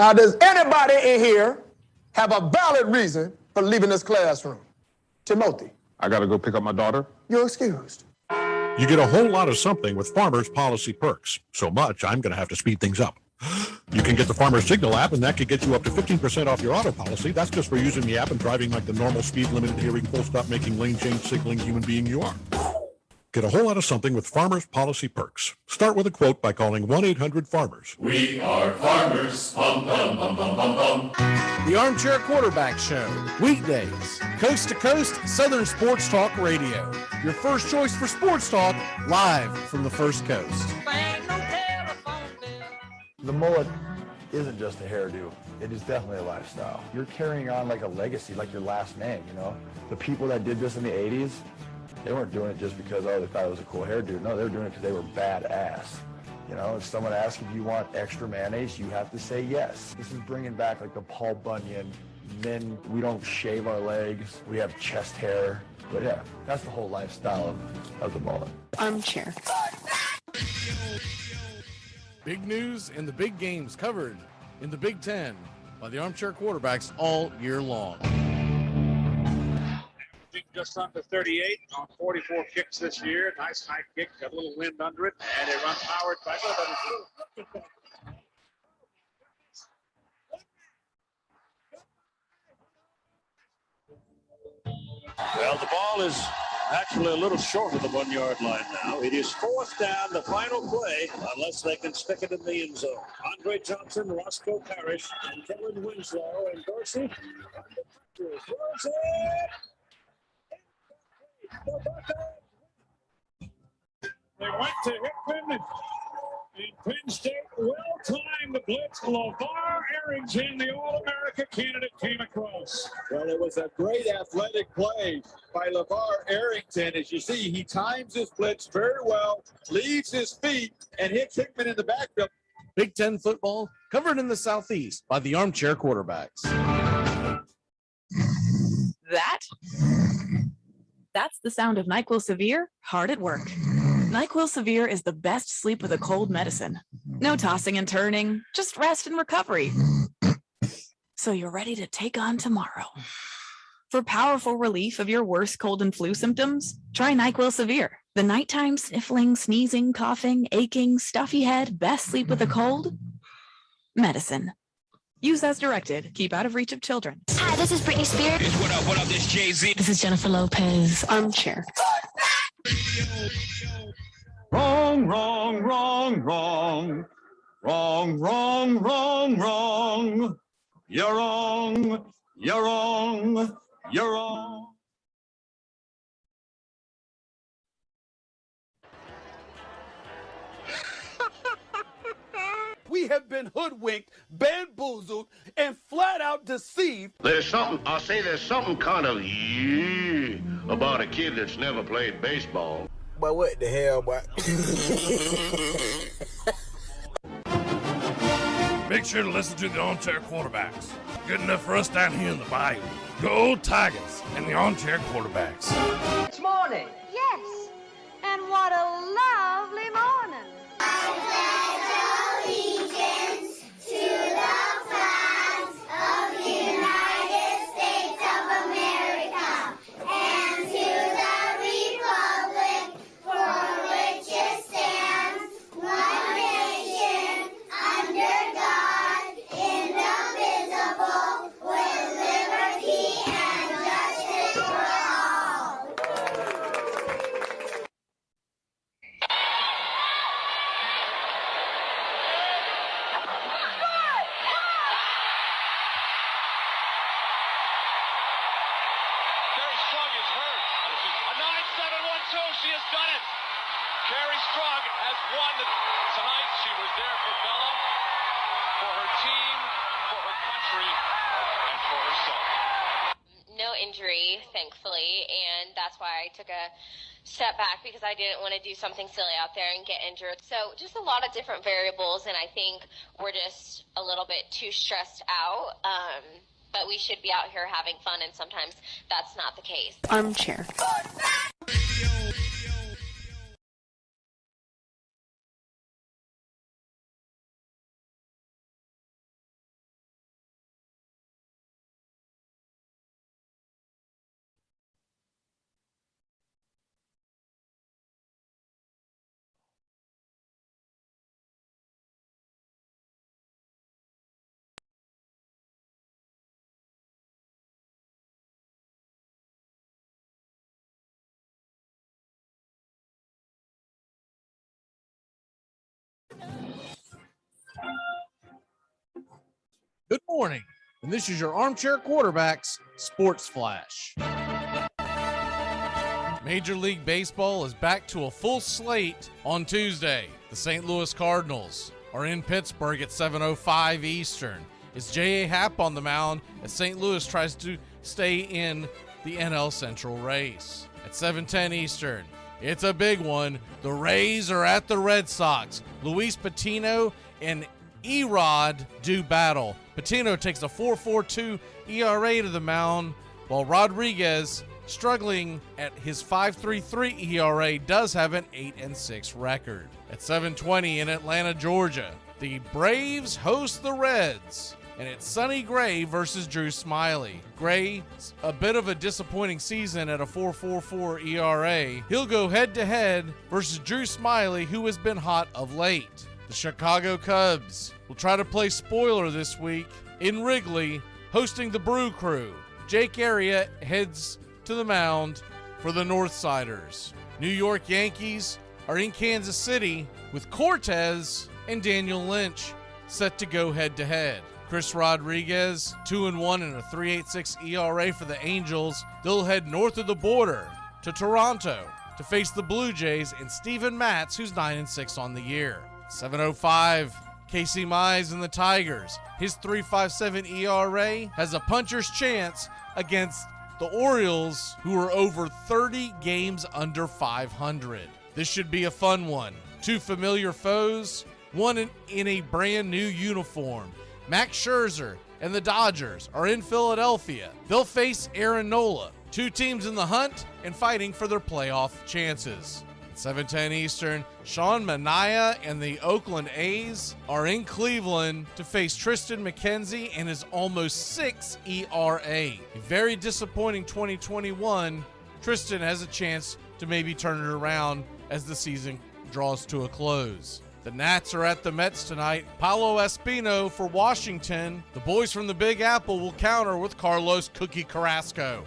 Now, does anybody in here have a valid reason for leaving this classroom? Timothy. I got to go pick up my daughter. You're excused. You get a whole lot of something with Farmers Policy Perks. So much, I'm going to have to speed things up. You can get the Farmers Signal app, and that could get you up to 15% off your auto policy. That's just for using the app and driving like the normal speed limit, hearing, full stop, making lane change, signaling human being you are. Get a whole lot of something with Farmers Policy Perks. Start with a quote by calling 1-800-FARMERS. We are farmers. Bum, bum, bum, bum, bum, bum. The Armchair Quarterback Show. Weekdays. Coast to coast, Southern Sports Talk Radio. Your first choice for sports talk, live from the First Coast. The mullet isn't just a hairdo. It is definitely a lifestyle. You're carrying on like a legacy, like your last name, you know? The people that did this in the 80s, they weren't doing it just because, oh, they thought it was a cool hairdo. No, they were doing it because they were badass. You know, if someone asks if you want extra mayonnaise, you have to say yes. This is bringing back like the Paul Bunyan. Men, we don't shave our legs. We have chest hair. But yeah, that's the whole lifestyle of the mullet. Armchair. Big news and the big games covered in the Big Ten by the Armchair Quarterbacks all year long. Just under 38 on 44 kicks this year. Nice high kick, got a little wind under it, and a run powered by Well, the ball is actually a little short of the 1 yard line now. It is 4th down, the final play, unless they can stick it in the end zone. Andre Johnson, Roscoe Parrish, and Kellen Winslow, and Dorsey. Throws it. They went to Hickman, and Penn State well-timed the blitz. LeVar Arrington, the All-America candidate, came across. Well, it was a great athletic play by LeVar Arrington. As you see, he times his blitz very well, leaves his feet, and hits Hickman in the backfield. Big Ten football covered in the Southeast by the Armchair Quarterbacks. That's the sound of NyQuil Severe hard at work. NyQuil Severe is the best sleep with a cold medicine. No tossing and turning, just rest and recovery. So you're ready to take on tomorrow. For powerful relief of your worst cold and flu symptoms, try NyQuil Severe. The nighttime sniffling, sneezing, coughing, aching, stuffy head, best sleep with a cold medicine. Use as directed. Keep out of reach of children. Hi, this is Britney Spears. What up, this Jay-Z. This is Jennifer Lopez. Armchair. Wrong, wrong, wrong, wrong. Wrong, wrong, wrong, wrong. You're wrong. You're wrong. You're wrong. We have been hoodwinked, bamboozled, and flat out deceived. There's something kind of about a kid that's never played baseball. But what the hell, boy? Make sure to listen to the Armchair Quarterbacks. Good enough for us down here in the bayou. Go Tigers and the Armchair Quarterbacks. It's morning. Yes, and what a lovely morning. Allegiance to the flag of the United States of America and to the republic for which it stands, one nation, under God, indivisible, with liberty and justice for all. She has done it. Carrie Strug has won tonight. She was there for Bella, for her team, for her country, and for herself. No injury, thankfully, and that's why I took a step back because I didn't want to do something silly out there and get injured. So just a lot of different variables, and I think we're just a little bit too stressed out. But we should be out here having fun, and sometimes that's not the case. Armchair. Good morning, and this is your Armchair Quarterbacks Sports Flash. Major League Baseball is back to a full slate on Tuesday. The St. Louis Cardinals are in Pittsburgh at 7:05 Eastern. It's J.A. Happ on the mound as St. Louis tries to stay in the NL Central race. At 7:10 Eastern, it's a big one. The Rays are at the Red Sox. Luis Patino and Erod do battle. Patino takes a 4.42 ERA to the mound, while Rodriguez, struggling at his 5.33 ERA, does have an 8-6 record. At 7:20 in Atlanta, Georgia, the Braves host the Reds, and it's Sonny Gray versus Drew Smyly. Gray, a bit of a disappointing season at a 4.44 ERA. He'll go head-to-head versus Drew Smyly, who has been hot of late. The Chicago Cubs will try to play spoiler this week in Wrigley, hosting the Brew Crew. Jake Arrieta heads to the mound for the Northsiders. New York Yankees are in Kansas City with Cortez and Daniel Lynch set to go head-to-head. Chris Rodriguez, 2-1 and a 3.86 ERA for the Angels. They'll head north of the border to Toronto to face the Blue Jays and Steven Matz, who's 9-6 on the year. 7:05, Casey Mize and the Tigers. His 3.57 ERA has a puncher's chance against the Orioles, who are over 30 games under 500. This should be a fun one. Two familiar foes, one in a brand new uniform. Max Scherzer and the Dodgers are in Philadelphia. They'll face Aaron Nola. Two teams in the hunt and fighting for their playoff chances. At 7:10 Eastern, Sean Manaea and the Oakland A's are in Cleveland to face Tristan McKenzie and his almost 6 ERA. A very disappointing 2021. Tristan has a chance to maybe turn it around as the season draws to a close. The Nats are at the Mets tonight. Paolo Espino for Washington. The boys from the Big Apple will counter with Carlos Cookie Carrasco.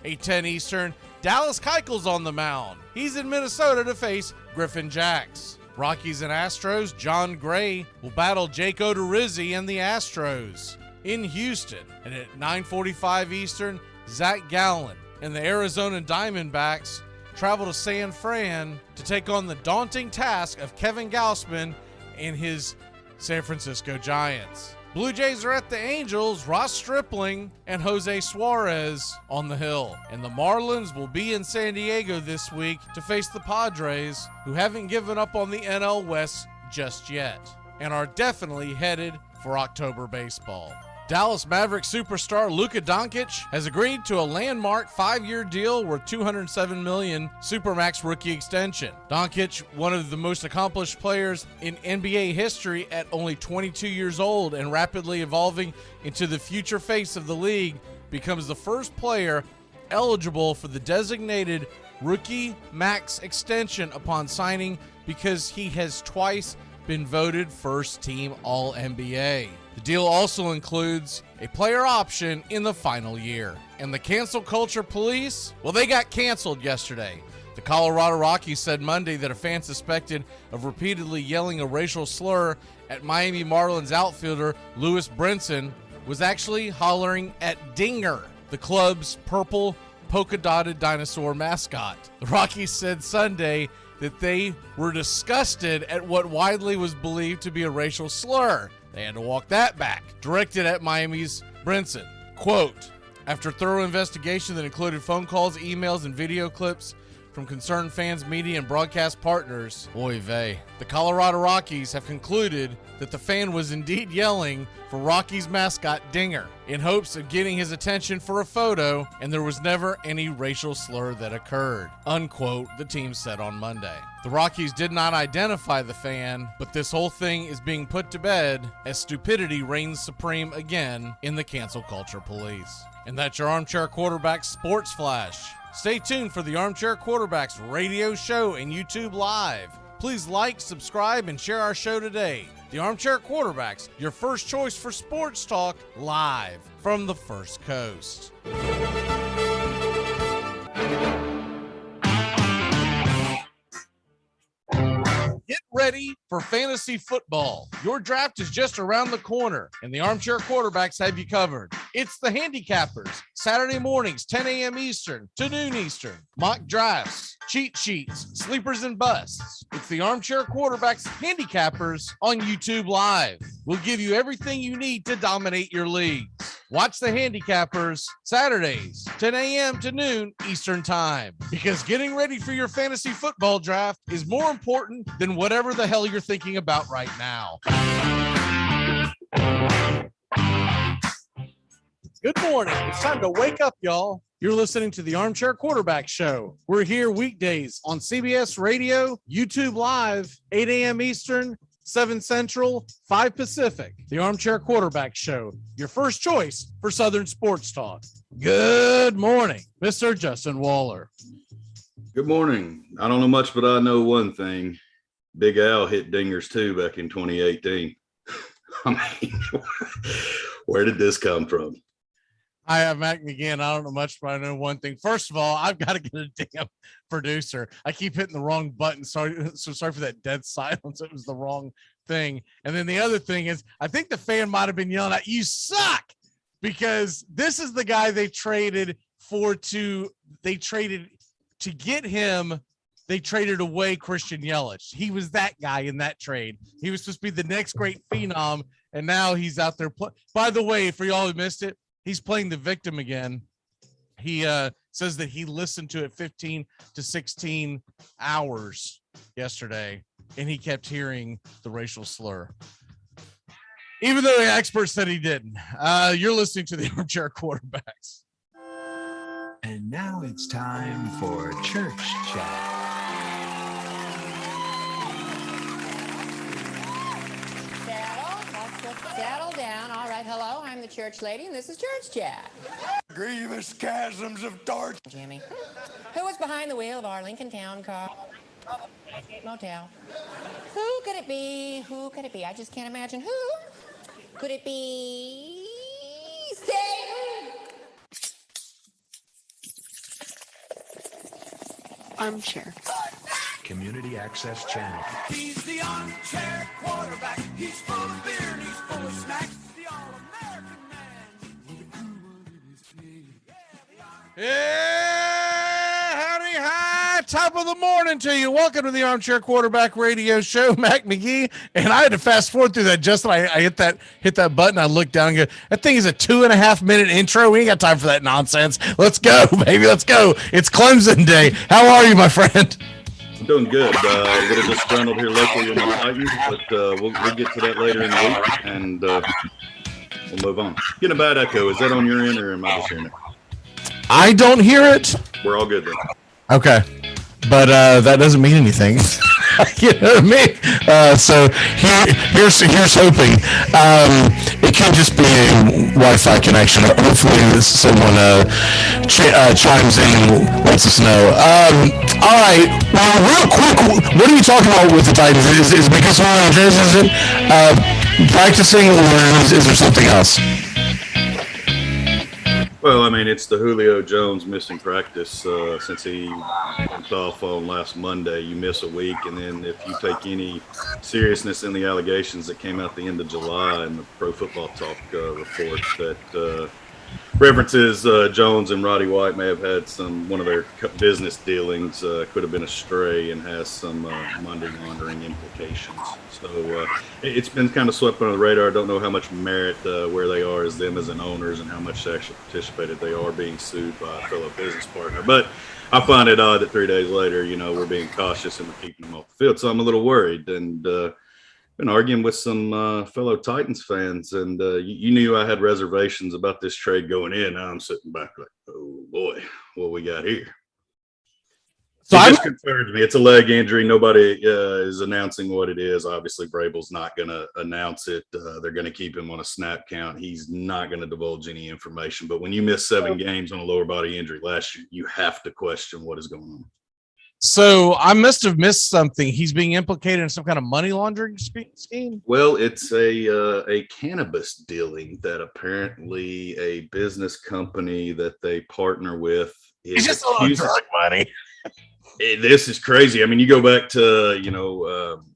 8:10 Eastern, Dallas Keuchel's on the mound. He's in Minnesota to face Griffin Jacks. Rockies and Astros, John Gray will battle Jake Odorizzi and the Astros in Houston. And at 9:45 Eastern, Zach Gallen and the Arizona Diamondbacks travel to San Fran to take on the daunting task of Kevin Gausman and his San Francisco Giants. Blue Jays are at the Angels, Ross Stripling and Jose Suarez on the hill. And the Marlins will be in San Diego this week to face the Padres, who haven't given up on the NL West just yet and are definitely headed for October baseball. Dallas Mavericks superstar Luka Doncic has agreed to a landmark 5-year deal worth $207 million Supermax rookie extension. Doncic, one of the most accomplished players in NBA history at only 22 years old and rapidly evolving into the future face of the league, becomes the first player eligible for the designated rookie max extension upon signing because he has twice been voted first team All-NBA. The deal also includes a player option in the final year. And the cancel culture police, well, they got canceled yesterday. The Colorado Rockies said Monday that a fan suspected of repeatedly yelling a racial slur at Miami Marlins outfielder Lewis Brinson was actually hollering at Dinger, the club's purple polka-dotted dinosaur mascot. The Rockies said Sunday that they were disgusted at what widely was believed to be a racial slur. They had to walk that back, directed at Miami's Brinson. Quote, after thorough investigation that included phone calls, emails, and video clips from concerned fans, media, and broadcast partners, oy vey, the Colorado Rockies have concluded that the fan was indeed yelling for Rockies mascot Dinger in hopes of getting his attention for a photo, and there was never any racial slur that occurred, unquote, the team said on Monday. The Rockies did not identify the fan, but this whole thing is being put to bed as stupidity reigns supreme again in the cancel culture police. And that's your Armchair Quarterback Sports Flash. Stay tuned for the Armchair Quarterbacks radio show and YouTube Live. Please like, subscribe, and share our show today. The Armchair Quarterbacks, your first choice for sports talk, live from the First Coast. Get ready ready for fantasy football. Your draft is just around the corner, and the Armchair Quarterbacks have you covered. It's the Handicappers, Saturday mornings, 10 a.m. Eastern to noon Eastern. Mock drafts, cheat sheets, sleepers and busts. It's the Armchair Quarterbacks Handicappers on YouTube Live. We'll give you everything you need to dominate your leagues. Watch the Handicappers Saturdays, 10 a.m. to noon Eastern Time, because getting ready for your fantasy football draft is more important than whatever the hell you're thinking about right now. Good morning. It's time to wake up, y'all. You're listening to the Armchair Quarterback Show. We're here weekdays on CBS Radio, YouTube Live, 8 a.m. Eastern, 7 Central, 5 Pacific. The Armchair Quarterback Show, your first choice for Southern sports talk. Good morning, Mr. Justin Waller. Good morning. I don't know much, but I know one thing. Big Al hit dingers too back in 2018. I mean, where did this come from? I have Mac McGee. I don't know much, but I know one thing. First of all, I've got to get a damn producer. I keep hitting the wrong button. Sorry for that dead silence. It was the wrong thing. And then the other thing is, I think the fan might have been yelling at you suck, because this is the guy they traded to get him. They traded away Christian Yelich. He was that guy in that trade. He was supposed to be the next great phenom, and now he's out there. By the way, for y'all who missed it, he's playing the victim again. He says that he listened to it 15 to 16 hours yesterday, and he kept hearing the racial slur, even though the expert said he didn't. You're listening to the Armchair Quarterbacks. And now it's time for Church Chat. Settle down. All right, hello, I'm the church lady, and this is Church Chat. Grievous chasms of dark. Jimmy, who was behind the wheel of our Lincoln Town car? Motel. Who could it be? Who could it be? I just can't imagine who. Could it be Satan? Armchair. Community Access Channel. He's the armchair quarterback. He's full of beer and he's full of snacks. The all-American man. Yeah, howdy, hi, top of the morning to you. Welcome to the Armchair Quarterback Radio Show. Mac McGee, and I had to fast forward through that. Justin, I hit that button. I looked down and go, that thing is a 2.5 minute intro. We ain't got time for that nonsense. Let's go, baby. Let's go. It's Clemson Day. How are you, my friend? I'm doing good. A little disgruntled here locally with my Titans, but we'll get to that later in the week, and we'll move on. Getting a bad echo. Is that on your end, or am I just hearing it? I don't hear it. We're all good then. Okay. But that doesn't mean anything. You know what I mean? So here's hoping. It could just be a Wi-Fi connection. Hopefully someone chimes in and lets us know. All right. Well, real quick, what are you talking about with the Titans? Is it because of Andres? Is it practicing, or is there something else? Well, I mean, it's the Julio Jones missing practice since he went off on last Monday. You miss a week, and then if you take any seriousness in the allegations that came out the end of July in the Pro Football Talk report that references Jones and Roddy White may have had one of their business dealings, could have been astray and has some money laundering implications. So it's been kind of swept under the radar. I don't know how much merit where they are as them as an owners and how much they actually participated. They are being sued by a fellow business partner. But I find it odd that 3 days later, we're being cautious and we're keeping them off the field. So I'm a little worried, and been arguing with some fellow Titans fans, and you knew I had reservations about this trade going in. Now I'm sitting back like, oh boy, what we got here. So it just concerns me. It's a leg injury. Nobody is announcing what it is. Obviously, Vrabel's not going to announce it. They're going to keep him on a snap count. He's not going to divulge any information. But when you miss 7 games on a lower body injury last year, you have to question what is going on. So I must have missed something. He's being implicated in some kind of money laundering scheme? Well, it's a cannabis dealing that apparently a business company that they partner with is just a lot of drug money. This is crazy. I mean, you go back to,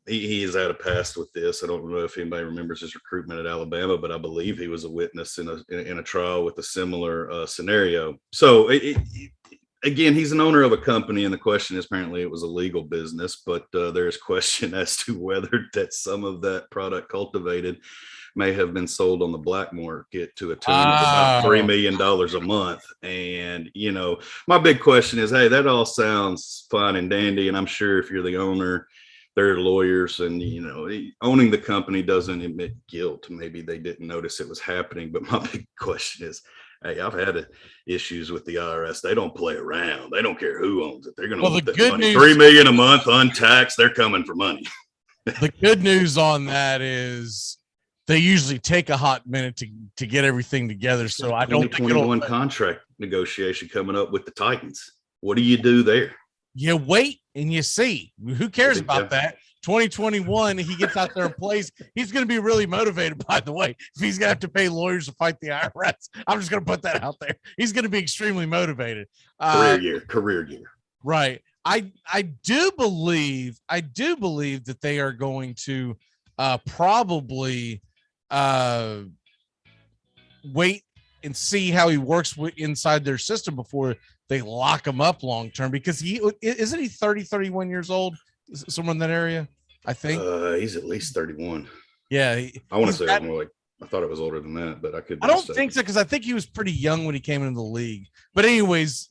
he has had a past with this. I don't know if anybody remembers his recruitment at Alabama, but I believe he was a witness in a trial with a similar scenario. So again, he's an owner of a company, and the question is apparently it was a legal business, but there's question as to whether that some of that product cultivated may have been sold on the black market to a tune of about $3 million a month. And, my big question is, hey, that all sounds fine and dandy. And I'm sure if you're the owner, they're lawyers, and, owning the company doesn't admit guilt. Maybe they didn't notice it was happening. But my big question is, hey, I've had issues with the IRS. They don't play around. They don't care who owns it. They're going to want that money. $3 million a month untaxed. They're coming for money. The good news on that is they usually take a hot minute to get everything together. So I don't think one contract negotiation coming up with the Titans. What do you do there? You wait and you see. Who cares about that? 2021, he gets out there and plays. He's going to be really motivated, by the way, if he's going to have to pay lawyers to fight the IRS. I'm just going to put that out there. He's going to be extremely motivated. Career year. Right. I do believe that they are going to probably wait and see how he works inside their system before they lock him up long term, because isn't he 31 years old, somewhere in that area? I think he's at least 31. Yeah, I want to say more like, I thought it was older than that, but I could. I don't think so, because I think he was pretty young when he came into the league. But anyways,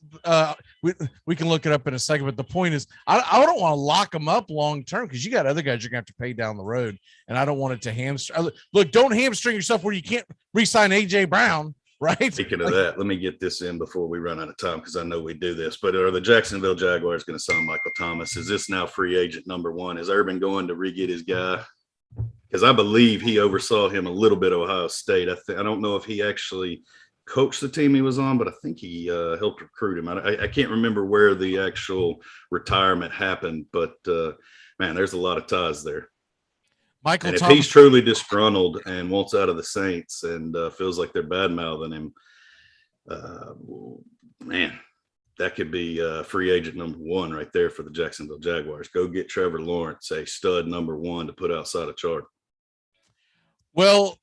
we can look it up in a second. But the point is, I don't want to lock him up long term, because you got other guys you're gonna have to pay down the road, and I don't want it to hamstring. Look, don't hamstring yourself where you can't re-sign AJ Brown. Right. Speaking of that, let me get this in before we run out of time, because I know we do this. But are the Jacksonville Jaguars going to sign Michael Thomas? Is this now free agent number one? Is Urban going to re-get his guy? Because I believe he oversaw him a little bit at Ohio State. I don't know if he actually coached the team he was on, but I think he helped recruit him. I can't remember where the actual retirement happened, but man, there's a lot of ties there. Michael and if Thomas, he's truly disgruntled and wants out of the Saints and feels like they're bad-mouthing him, man, that could be free agent number one right there for the Jacksonville Jaguars. Go get Trevor Lawrence, a stud number one to put outside a chart. Well,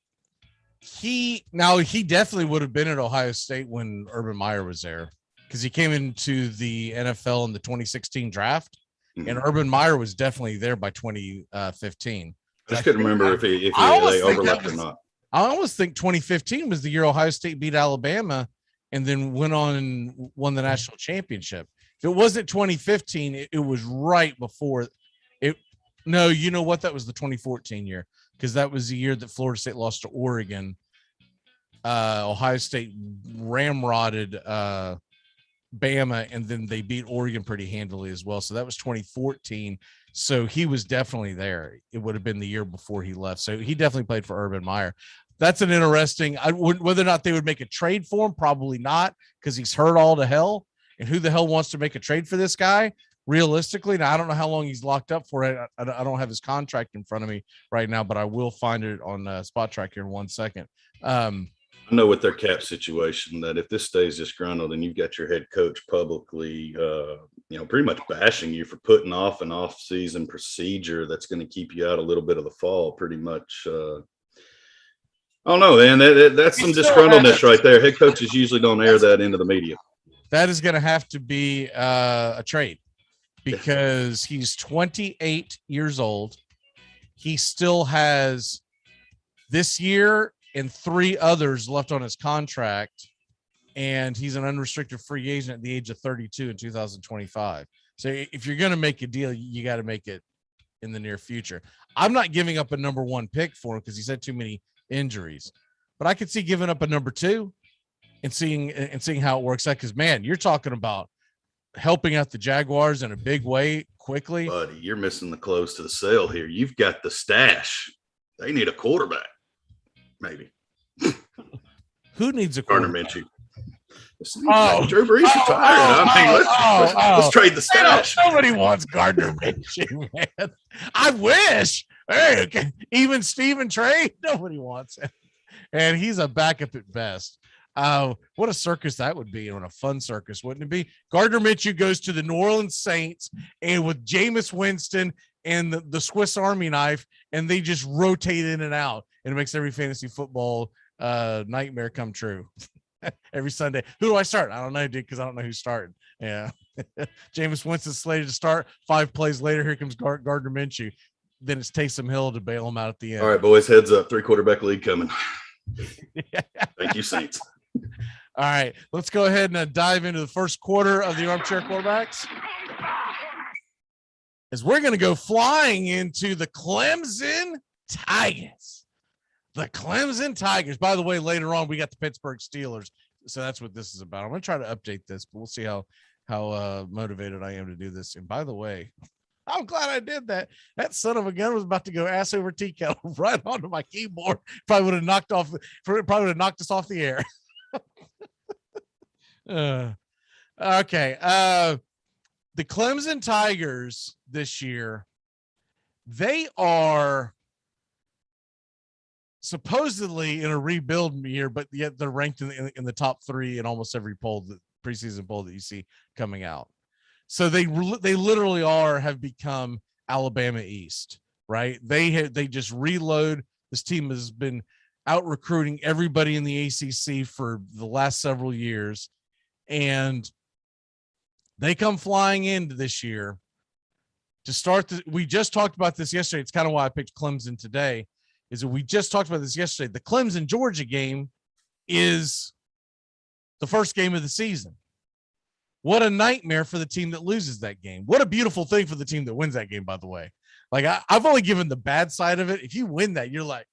he definitely would have been at Ohio State when Urban Meyer was there, because he came into the NFL in the 2016 draft, and Urban Meyer was definitely there by 2015. I just couldn't remember if they overlapped or not. I almost think 2015 was the year Ohio State beat Alabama and then went on and won the national championship. If it wasn't 2015, it was right before it. No, you know what? That was the 2014 year, because that was the year that Florida State lost to Oregon. Ohio State ramrodded Bama, and then they beat Oregon pretty handily as well. So that was 2014. So he was definitely there. It would have been the year before he left. So he definitely played for Urban Meyer. That's an interesting, whether or not they would make a trade for him, probably not, because he's hurt all to hell. And who the hell wants to make a trade for this guy? Realistically, now I don't know how long he's locked up for it. I don't have his contract in front of me right now, but I will find it on Spot Track here in 1 second. I know with their cap situation that if this stays disgruntled and you've got your head coach publicly, pretty much bashing you for putting off an off-season procedure that's going to keep you out a little bit of the fall, pretty much. I don't know, man. That's some disgruntledness right there. Head coaches usually don't air that into the media. That is going to have to be a trade, because he's 28 years old. He still has this year and 3 others left on his contract, and he's an unrestricted free agent at the age of 32 in 2025. So if you're going to make a deal, you got to make it in the near future. I'm not giving up a number 1 pick for him because he's had too many injuries, but I could see giving up a number 2 and seeing how it works out. Because, man, you're talking about helping out the Jaguars in a big way quickly. Buddy, you're missing the close to the sale here. You've got the stash. They need a quarterback. Maybe. Who needs a Gardner Minshew? Drew Brees retired. Let's trade the stash. Nobody wants Gardner Minshew, man. I wish. Hey, okay. Even Steven trade, nobody wants it. And he's a backup at best. What a circus that would be, and a fun circus, wouldn't it be? Gardner Minshew goes to the New Orleans Saints, and with Jameis Winston and the Swiss Army knife, and they just rotate in and out, and it makes every fantasy football nightmare come true. Every Sunday. Who do I start? I don't know, dude, because I don't know who's starting. Yeah. Jameis Winston's slated to start. 5 plays later, here comes Gardner Minshew. Then it's Taysom Hill to bail him out at the end. All right, boys, heads up. 3-quarterback league coming. Thank you, Saints. All right, let's go ahead and dive into the first quarter of the Armchair Quarterbacks, as we're going to go flying into the Clemson Tigers. The Clemson Tigers. By the way, later on, we got the Pittsburgh Steelers, so that's what this is about. I'm going to try to update this, but we'll see how motivated I am to do this. And by the way, I'm glad I did that. That son of a gun was about to go ass over tea kettle right onto my keyboard. Probably would have knocked us off the air. Okay. The Clemson Tigers this year, they are supposedly in a rebuild year, but yet they're ranked in the top 3 in almost every poll, the preseason poll that you see coming out. So they literally have become Alabama East, right? They just reload. This team has been out recruiting everybody in the ACC for the last several years, and they come flying into this year to start. We just talked about this yesterday. It's kind of why I picked Clemson today. Is that we just talked about this yesterday. The Clemson Georgia game is the first game of the season. What a nightmare for the team that loses that game. What a beautiful thing for the team that wins that game, by the way. Like, I've only given the bad side of it. If you win that, you're like,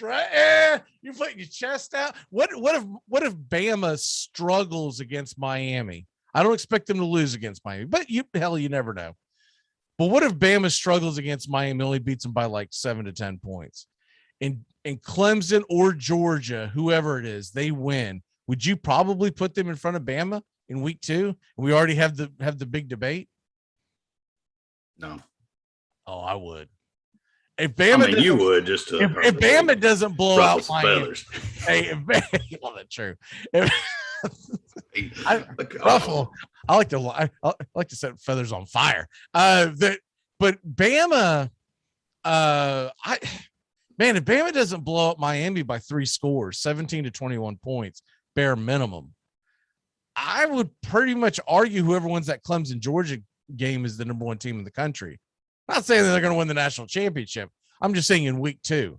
you're putting your chest out. What if Bama struggles against Miami? I don't expect them to lose against Miami, but you never know. But what if Bama struggles against Miami, only beats them by like 7 to 10 points? And Clemson or Georgia, whoever it is, they win. Would you probably put them in front of Bama in week 2? We already have the big debate. No. Oh, I would. If Bama, you would just to if Bama doesn't blow out Miami, feathers. Hey, well, that's true. Ruffle. I like to set feathers on fire. But Bama, if Bama doesn't blow up Miami by 3 scores, 17 to 21 points, bare minimum, I would pretty much argue whoever wins that Clemson Georgia game is the number 1 team in the country. I'm not saying that they're going to win the national championship. I'm just saying in week 2.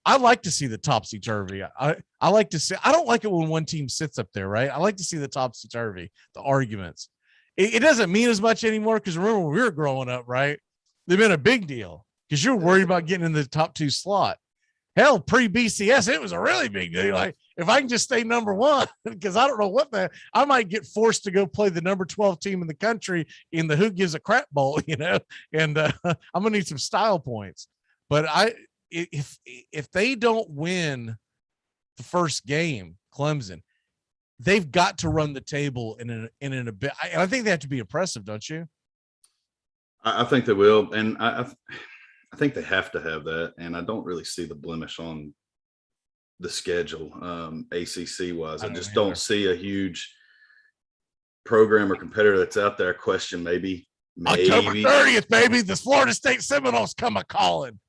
I like to see the topsy-turvy. I like to see. I don't like it when one team sits up there, right? I like to see the topsy-turvy, the arguments. It doesn't mean as much anymore because remember when we were growing up, right? They've been a big deal because you're worried about getting in the top 2 slot. Hell, pre-BCS, it was a really big deal. Like, if I can just stay number 1, because I don't know I might get forced to go play the number 12 team in the country in the Who Gives a Crap Bowl, and I'm going to need some style points. But if they don't win the first game, Clemson, they've got to run the table in a bit. I think they have to be impressive, don't you? I think they will, and I think they have to have that. And I don't really see the blemish on the schedule, ACC wise. I just don't see a huge program or competitor that's out there. Question maybe October 30th, baby. The Florida State Seminoles come a calling.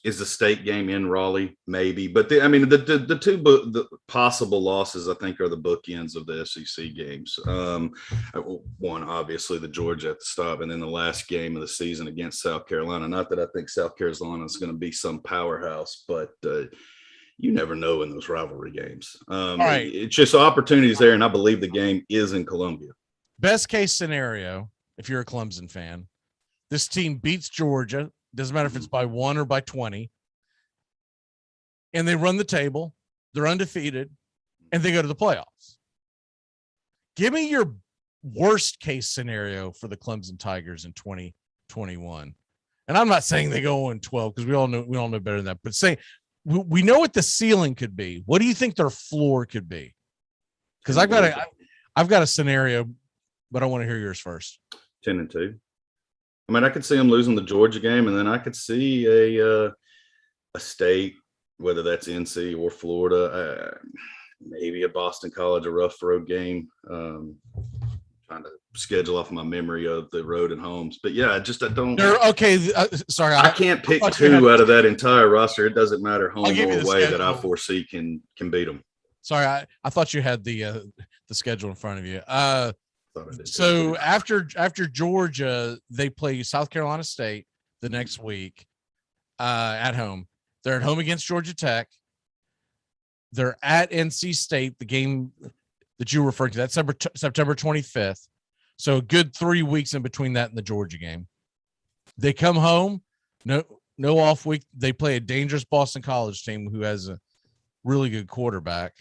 Is the state game in Raleigh? Maybe, but the 2 the possible losses I think are the bookends of the SEC games. One, obviously, the Georgia at the stop, and then the last game of the season against South Carolina. Not that I think South Carolina is going to be some powerhouse, but you never know in those rivalry games. Right. It's just opportunities there, and I believe the game is in Columbia. Best case scenario, if you're a Clemson fan, this team beats Georgia. Doesn't matter if it's by 1 or by 20. And they run the table. They're undefeated. And they go to the playoffs. Give me your worst case scenario for the Clemson Tigers in 2021. And I'm not saying they go 0-12 because we all know better than that. But say we know what the ceiling could be. What do you think their floor could be? Because I've got a scenario, but I want to hear yours first. 10-2. I mean, I could see them losing the Georgia game, and then I could see a state whether that's NC or Florida, maybe a Boston College, a rough road game. Trying to schedule off my memory of the road and homes, but yeah, I don't. Okay, sorry, I can't pick two out of that entire roster. It doesn't matter home or away that I foresee can beat them. Sorry, I thought you had the schedule in front of you. So after Georgia, they play South Carolina State the next week at home. They're at home against Georgia Tech. They're at NC State, the game that you referred to. That's September 25th. So a good 3 weeks in between that and the Georgia game. They come home, no off week. They play a dangerous Boston College team who has a really good quarterback.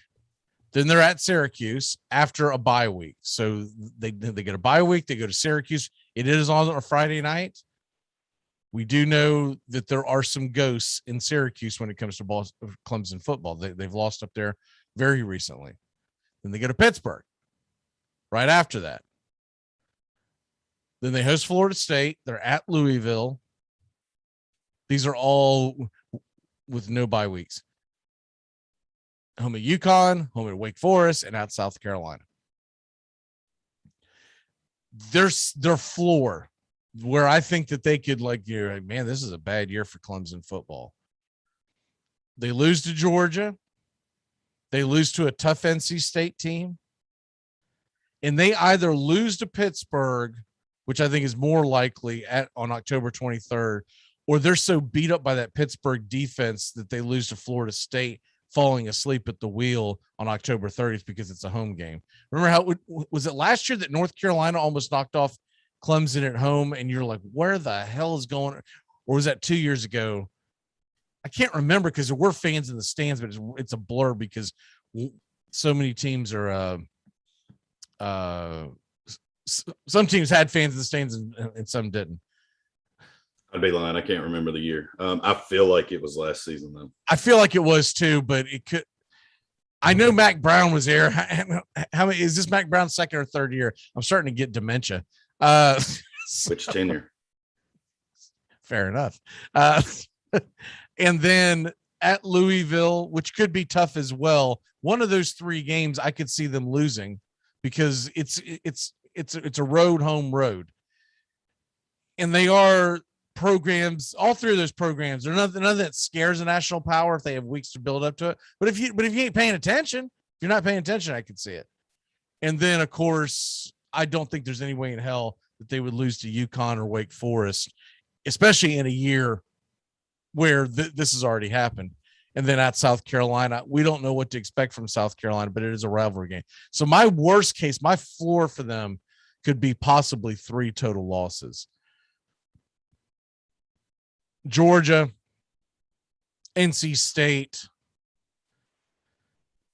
Then they're at Syracuse after a bye week. So they get a bye week. They go to Syracuse. It is on a Friday night. We do know that there are some ghosts in Syracuse when it comes to Clemson football. They've lost up there very recently. Then they go to Pittsburgh right after that. Then they host Florida State. They're at Louisville. These are all with no bye weeks. Home at UConn, home at Wake Forest, and at South Carolina. There's their floor where I think that they could, man, this is a bad year for Clemson football. They lose to Georgia. They lose to a tough NC State team. And they either lose to Pittsburgh, which I think is more likely on October 23rd, or they're so beat up by that Pittsburgh defense that they lose to Florida State, falling asleep at the wheel on October 30th because it's a home game. Remember how was it last year that North Carolina almost knocked off Clemson at home, and you're like, where the hell is going? Or was that 2 years ago? I can't remember because there were fans in the stands, but it's a blur because so many teams are some teams had fans in the stands and some didn't. I'd be lying. I can't remember the year. I feel like it was last season, though. I feel like it was too, but it could. I know Mac Brown was there. How many is this Mac Brown's second or third year? I'm starting to get dementia. Which tenure? Fair enough. And then at Louisville, which could be tough as well. One of those three games I could see them losing because it's a home road, and they are programs. All three of those programs, they're none of that scares a national power if they have weeks to build up to it. But if you ain't paying attention, if you're not paying attention, I could see it. And then of course, I don't think there's any way in hell that they would lose to UConn or Wake Forest, especially in a year where this has already happened. And then at South Carolina, we don't know what to expect from South Carolina, but it is a rivalry game. So my worst case, my floor for them could be possibly 3 total losses. Georgia, NC State,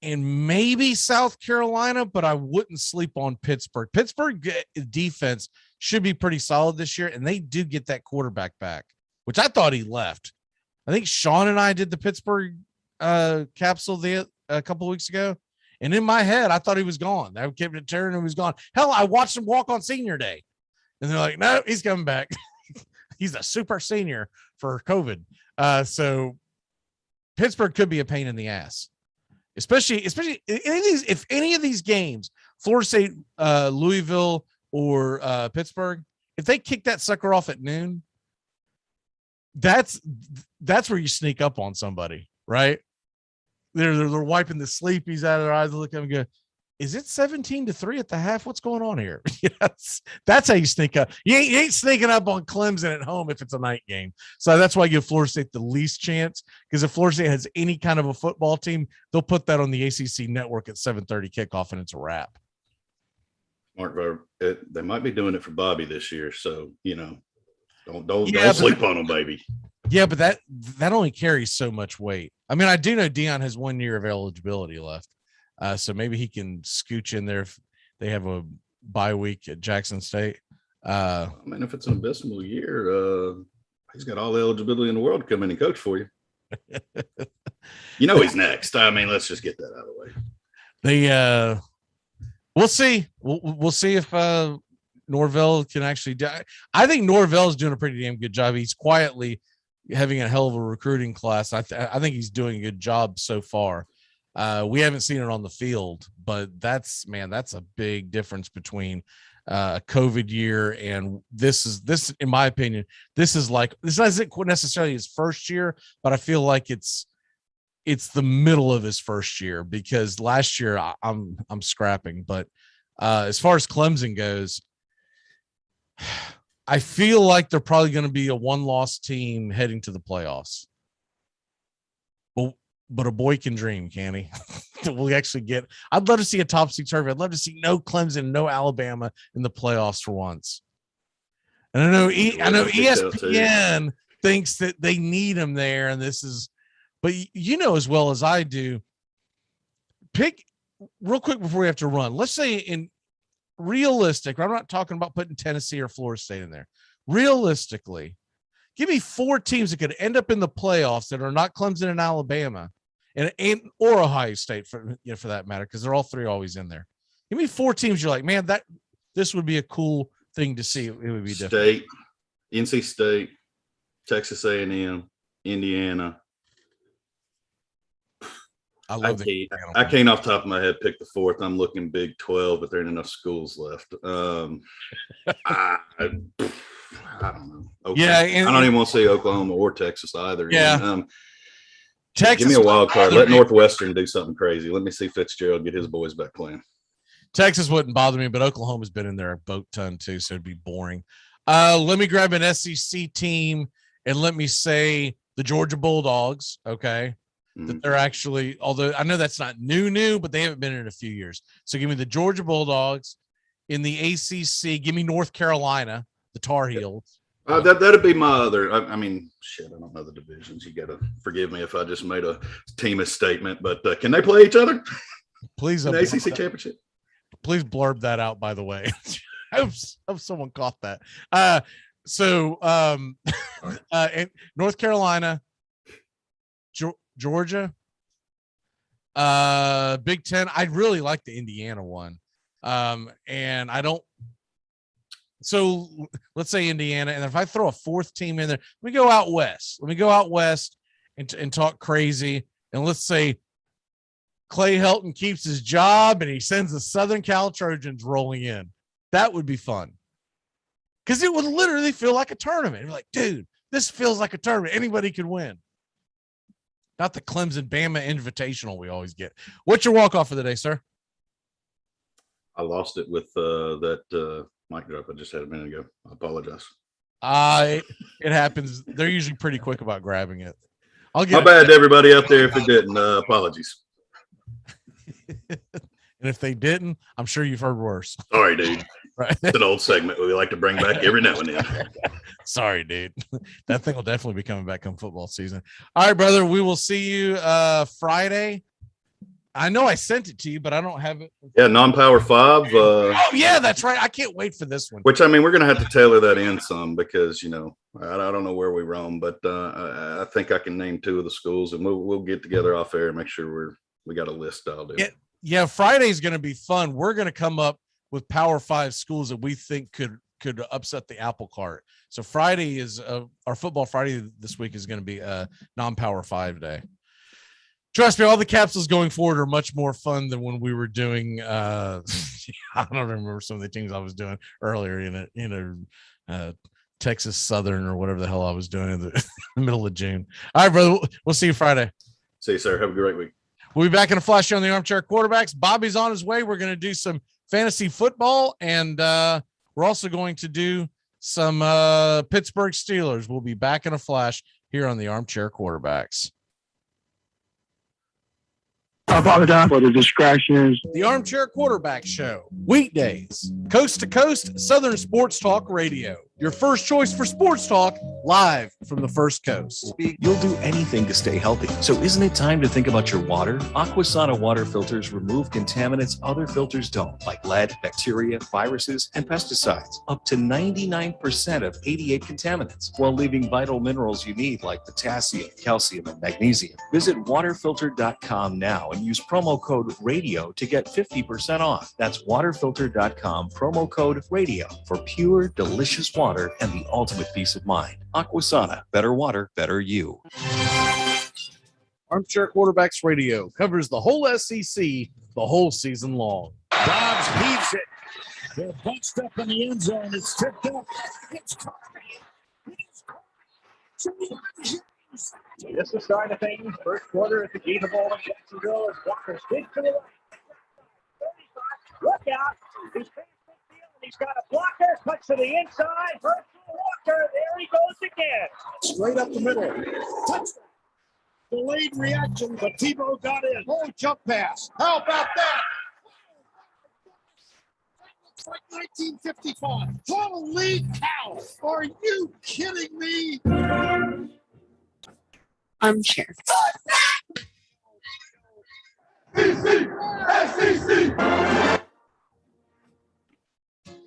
and maybe South Carolina, but I wouldn't sleep on Pittsburgh. Pittsburgh defense should be pretty solid this year, and they do get that quarterback back, which I thought he left. I think Sean and I did the Pittsburgh capsule a couple of weeks ago, and in my head, I thought he was gone. I kept it turning, and he was gone. Hell, I watched him walk on senior day, and they're like, no, he's coming back. He's a super senior for COVID. So Pittsburgh could be a pain in the ass, especially if any of these games, Florida State, Louisville, or Pittsburgh, if they kick that sucker off at noon, that's where you sneak up on somebody, right? They're wiping the sleepies out of their eyes, look at them and go, is it 17-3 at the half? What's going on here? Yes, that's how you sneak up. You ain't sneaking up on Clemson at home if it's a night game. So that's why I give Florida State the least chance, because if Florida State has any kind of a football team, they'll put that on the ACC network at 7:30 kickoff, and it's a wrap. Mark, they might be doing it for Bobby this year, so don't sleep on them, baby. Yeah, but that only carries so much weight. I mean, I do know Dion has 1 year of eligibility left. So maybe he can scooch in there if they have a bye week at Jackson State. I mean, if it's an abysmal year, he's got all the eligibility in the world to come in and coach for you. He's next. I mean, let's just get that out of the way. We'll see. We'll see if Norvell can actually do. I think Norvell is doing a pretty damn good job. He's quietly, having a hell of a recruiting class. I think he's doing a good job so far. We haven't seen it on the field, but that's a big difference between a COVID year and this, in my opinion, this isn't necessarily his first year, but I feel like it's the middle of his first year, because last year I'm scrapping. But as far as Clemson goes, I feel like they're probably going to be a one-loss team heading to the playoffs. But a boy can dream, can he? We'll actually get. I'd love to see a topsy-turvy. I'd love to see no Clemson, no Alabama in the playoffs for once. And I know ESPN thinks that they need him there, and this is. But you know as well as I do. Pick real quick before we have to run. Let's say in realistic. I'm not talking about putting Tennessee or Florida State in there. Realistically, give me 4 teams that could end up in the playoffs that are not Clemson and Alabama, or Ohio State for that matter, because they're all 3 always in there. Give me 4 teams you're like, man, this would be a cool thing to see. It would be different. State, NC State, Texas A&M, Indiana. I can't off the top of my head pick the 4th. I'm looking Big 12, but there ain't enough schools left. I don't know. Okay. Yeah, I don't even want to say Oklahoma or Texas either. Yeah. Texas, give me a wild card. Let Northwestern do something crazy. Let me see Fitzgerald get his boys back playing. Texas wouldn't bother me, but Oklahoma's been in there a boat ton too, so it'd be boring. Let me grab an SEC team and let me say the Georgia Bulldogs. Okay. That they're actually, although I know that's not new, but they haven't been in a few years. So give me the Georgia Bulldogs. In the ACC, give me North Carolina, the Tar Heels. That'd be my other. I mean, shit, I don't know the divisions. You got to forgive me if I just made a team statement, but can they play each other? Please, in the ACC championship. Please blurb that out, by the way. I hope someone caught that. In North Carolina, Georgia, Big Ten. I really like the Indiana one. And I don't. So let's say Indiana, and if I throw a 4th team in there, let me go out west. Let me go out west and talk crazy. And let's say Clay Helton keeps his job and he sends the Southern Cal Trojans rolling in. That would be fun, because it would literally feel like a tournament. You're like, dude, this feels like a tournament. Anybody could win. Not the Clemson Bama Invitational we always get. What's your walk-off for the day, sir? I lost it with that mic drop I just had a minute ago. I apologize. It happens. They're usually pretty quick about grabbing it. My bad to everybody out there if it didn't. Apologies. And if they didn't, I'm sure you've heard worse. Sorry, dude. Right. It's an old segment we like to bring back every now and then. Sorry, dude. That thing will definitely be coming back come football season. All right, brother. We will see you Friday. I know I sent it to you, but I don't have it. Yeah, non-power 5. Oh, yeah, that's right. I can't wait for this one. Which, I mean, we're going to have to tailor that in some because, I don't know where we roam, but I think I can name 2 of the schools, and we'll get together off air and make sure we got a list dialed in. Yeah, Friday's going to be fun. We're going to come up with Power 5 schools that we think could upset the apple cart. So Friday is our football Friday this week is going to be a non-Power 5 day. Trust me, all the capsules going forward are much more fun than when we were doing. I don't remember some of the things I was doing earlier in Texas Southern or whatever the hell I was doing in the middle of June. All right, brother. We'll see you Friday. See you, sir. Have a great week. We'll be back in a flash here on the Armchair Quarterbacks. Bobby's on his way. We're going to do some fantasy football, and we're also going to do some Pittsburgh Steelers. We'll be back in a flash here on the Armchair Quarterbacks. I apologize for the distractions. The Armchair Quarterback Show, weekdays, coast to coast, Southern Sports Talk Radio. Your first choice for sports talk, live from the First Coast. You'll do anything to stay healthy. So isn't it time to think about your water? Aquasana water filters remove contaminants other filters don't, like lead, bacteria, viruses, and pesticides. Up to 99% of 88 contaminants, while leaving vital minerals you need like potassium, calcium, and magnesium. Visit waterfilter.com now and use promo code RADIO to get 50% off. That's waterfilter.com, promo code RADIO for pure, delicious water water, and the ultimate peace of mind. Aquasana, better water, better you. Armchair Quarterbacks Radio covers the whole SEC the whole season long. Dobbs heaves it. They're bunched up in the end zone. It's tipped up. It's caught. This is starting to things. First quarter at the gate of ball in Jacksonville as Walker spins to the right. 35. Look out. He's He's got a blocker. Cuts to the inside. Herschel Walker. There he goes again. Straight up the middle. Touchdown. Delayed reaction, but Tebow got in. Oh, jump pass. How about that? It's like 1955. Holy cow. Are you kidding me? Armchair.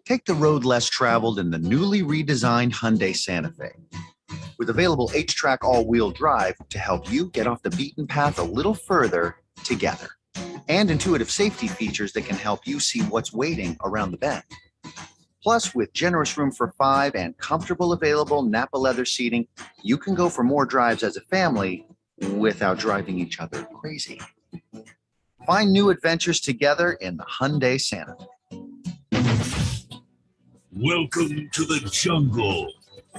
Take the road less traveled in the newly redesigned Hyundai Santa Fe. With available H-Track all-wheel drive to help you get off the beaten path a little further together. And intuitive safety features that can help you see what's waiting around the bend. Plus, with generous room for 5 and comfortable available Napa leather seating, you can go for more drives as a family without driving each other crazy. Find new adventures together in the Hyundai Santa Fe. Welcome to the jungle.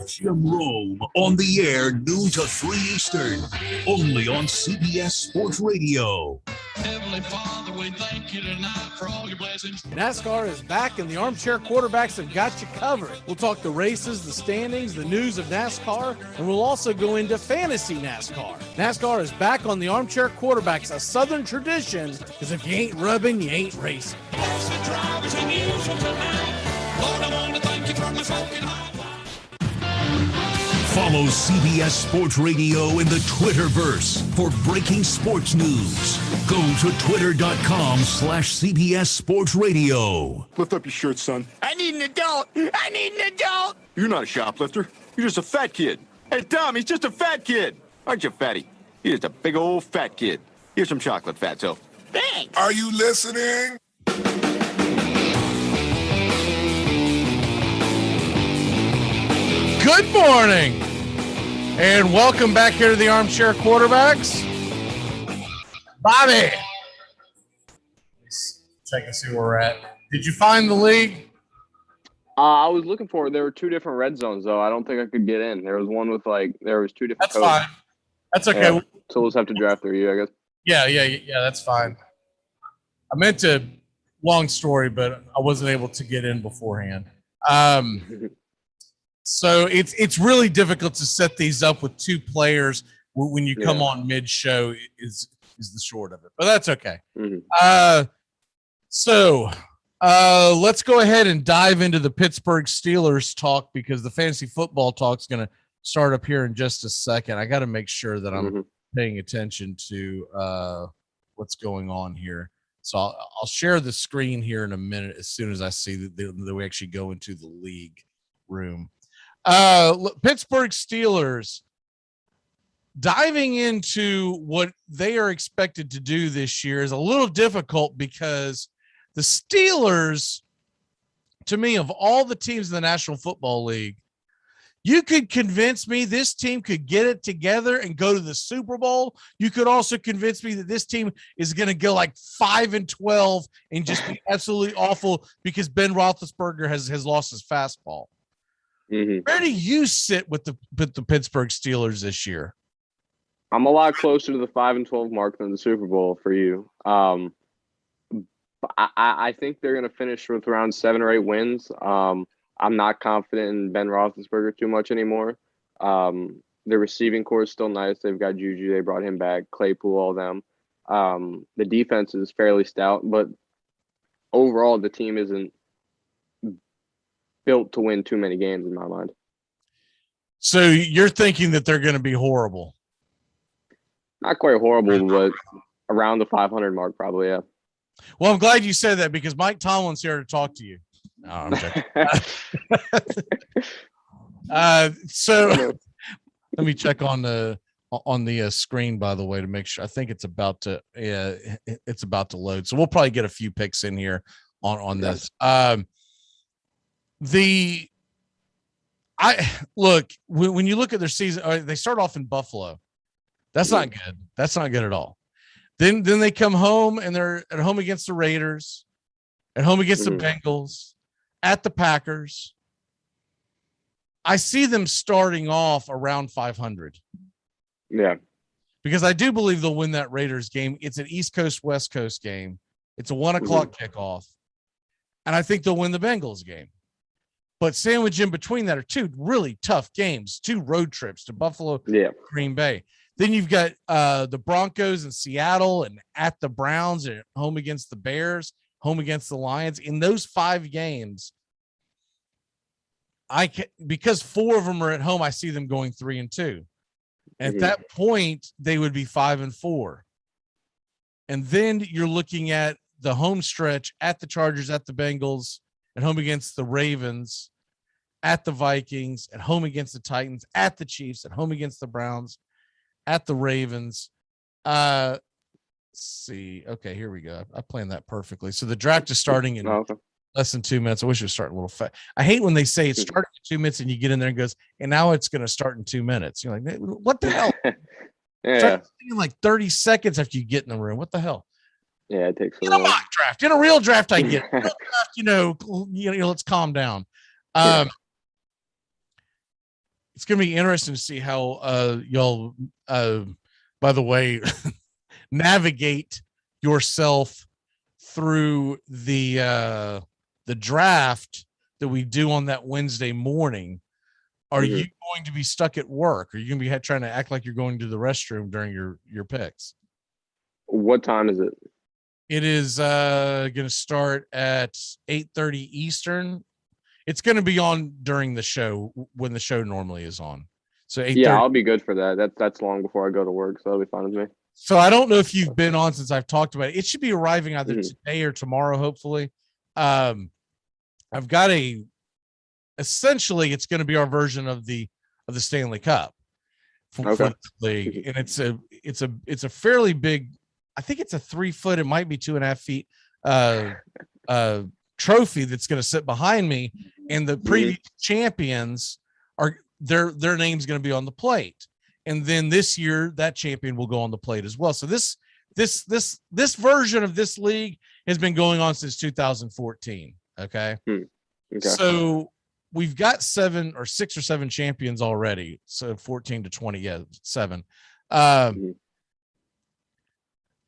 Jim Rome on the air, noon to 3 Eastern, only on CBS Sports Radio. Heavenly Father, we thank you tonight for all your blessings. NASCAR is back, and the Armchair Quarterbacks have got you covered. We'll talk the races, the standings, the news of NASCAR, and we'll also go into fantasy NASCAR. NASCAR is back on the Armchair Quarterbacks, a Southern tradition, because if you ain't rubbing, you ain't racing. Drivers and news from tonight. Lord, I want to thank you for my smoking hot. Follow CBS Sports Radio in the Twitterverse for breaking sports news. Go to twitter.com/CBS Sports Radio. Lift up your shirt, son. I need an adult. I need an adult. You're not a shoplifter. You're just a fat kid. Hey, Tom, he's just a fat kid. Aren't you, fatty? He's just a big old fat kid. Here's some chocolate, fatso. Thanks. Are you listening? Good morning, and welcome back here to the Armchair Quarterbacks. Bobby, let's check and see where we're at. Did you find the league? I was looking for it. There were 2 different red zones, though. I don't think I could get in. There was one with there was 2 different. That's codes. Fine. That's okay. Yeah. So we'll just have to draft through you, I guess. Yeah. That's fine. I meant to. Long story, but I wasn't able to get in beforehand. So it's really difficult to set these up with 2 players when you come on mid-show is the short of it, but that's okay. Mm-hmm. So let's go ahead and dive into the Pittsburgh Steelers talk, because the fantasy football talk is going to start up here in just a second. I got to make sure that I'm paying attention to what's going on here. So I'll share the screen here in a minute as soon as I see that we actually go into the league room. Pittsburgh Steelers, diving into what they are expected to do this year is a little difficult, because the Steelers, to me, of all the teams in the National Football League, you could convince me this team could get it together and go to the Super Bowl. You could also convince me that this team is going to go like 5-12 and just be absolutely awful because Ben Roethlisberger has lost his fastball. Mm-hmm. Where do you sit with the Pittsburgh Steelers this year? I'm a lot closer to the 5-12 mark than the Super Bowl for you. I think they're going to finish with around 7 or 8 wins. I'm not confident in Ben Roethlisberger too much anymore. The receiving core is still nice. They've got Juju. They brought him back. Claypool, all them. The defense is fairly stout, but overall the team isn't built to win too many games in my mind. So you're thinking that they're going to be horrible? Not quite horrible, but around the 500 mark probably, yeah. Well, I'm glad you said that, because Mike Tomlin's here to talk to you. No, I'm joking. So let me check on the screen, by the way, to make sure. I think it's about to load. So we'll probably get a few picks in here on this. The I look when you look at their season, they start off in Buffalo. That's not good. That's not good at all. Then they come home and they're at home against the Raiders, at home against the Bengals, at the Packers. I see them starting off around 500. Yeah. Because I do believe they'll win that Raiders game. It's an East Coast, West Coast game. It's a 1 o'clock kickoff. And I think they'll win the Bengals game. But sandwiched in between that are two really tough games, 2 road trips to Buffalo, Green Bay. Then you've got the Broncos in Seattle and at the Browns and home against the Bears, home against the Lions. In those 5 games, because 4 of them are at home, I see them going 3-2. At that point, they would be 5-4. And then you're looking at the home stretch at the Chargers, at the Bengals, at home against the Ravens, at the Vikings, at home against the Titans, at the Chiefs, at home against the Browns, at the Ravens. Let's see. Okay, here we go. I planned that perfectly. So the draft is starting in less than 2 minutes. I wish it was starting a little fast. I hate when they say it's starting in 2 minutes and you get in there and goes, and now it's going to start in 2 minutes. You're like, what the hell? Start in like 30 seconds after you get in the room. What the hell? Yeah, it takes a mock draft. In a real draft, I get it. Real draft, let's calm down. It's going to be interesting to see how y'all, by the way, navigate yourself through the draft that we do on that Wednesday morning. Are you going to be stuck at work? Are you going to be trying to act like you're going to the restroom during your picks? What time is it? It is going to start at 8:30 Eastern. It's going to be on during the show when the show normally is on. So 8:30. Yeah, I'll be good for that. That's long before I go to work, so that'll be fine with me. So I don't know if you've been on since I've talked about it. It should be arriving either today or tomorrow, hopefully. I've got essentially it's going to be our version of the Stanley Cup for the league, and it's a fairly big. I think it's a 3 foot. It might be 2.5 feet. Trophy that's going to sit behind me, and the previous champions are their name's going to be on the plate. And then this year, that champion will go on the plate as well. So this version of this league has been going on since 2014. Okay. So we've got 6 or 7 champions already. So 14 to 20, 7.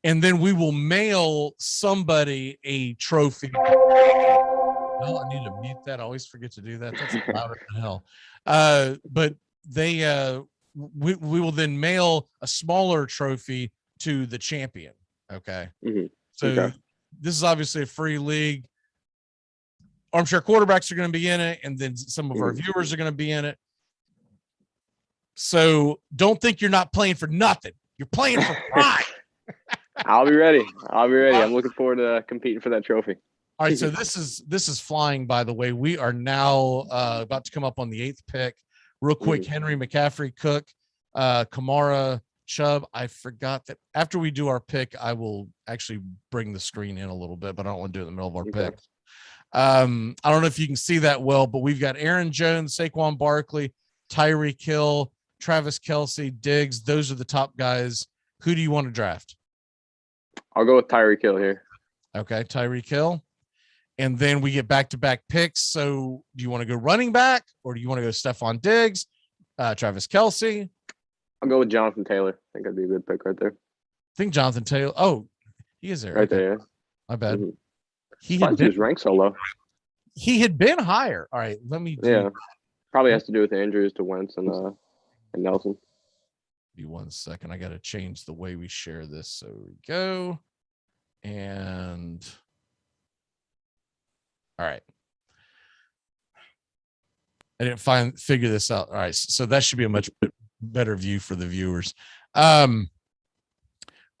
And then we will mail somebody a trophy. Well, I need to mute that. I always forget to do that. That's louder than hell. But we will then mail a smaller trophy to the champion. Okay. So this is obviously a free league. Armchair quarterbacks are going to be in it, and then some of our viewers are going to be in it. So don't think you're not playing for nothing. You're playing for pride. I'll be ready. I'm looking forward to competing for that trophy. All right, so this is flying, by the way. We are now about to come up on the 8th pick. Real quick, Henry, McCaffrey, Cook, Kamara, Chubb. I forgot that after we do our pick, I will actually bring the screen in a little bit, but I don't want to do it in the middle of our pick. I don't know if you can see that well, but we've got Aaron Jones, Saquon Barkley, Tyreek Hill, Travis Kelce, Diggs. Those are the top guys. Who do you want to draft? I'll go with Tyreek Hill here. Okay, Tyreek Hill. And then we get back-to-back picks. So do you want to go running back, or do you want to go Stephon Diggs, Travis Kelce? I'll go with Jonathan Taylor. I think that'd be a good pick right there. I think Jonathan Taylor. Oh, he is there. Right there, yeah. My bad. He had been ranked so low. He had been higher. All right, let me. Probably has to do with the injuries to Wentz and Nelson. Give me 1 second. I got to change the way we share this. So we go. And all right. I didn't figure this out. All right. So that should be a much better view for the viewers. All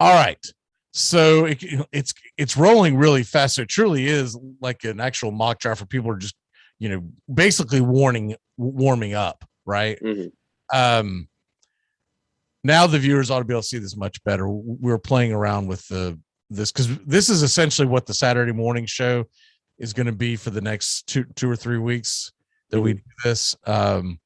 right. So it's rolling really fast. So it truly is like an actual mock draft where people are just, basically warming up. Right. Now the viewers ought to be able to see this much better. We're playing around with this because this is essentially what the Saturday morning show is going to be for the next two or 3 weeks. that we do this. And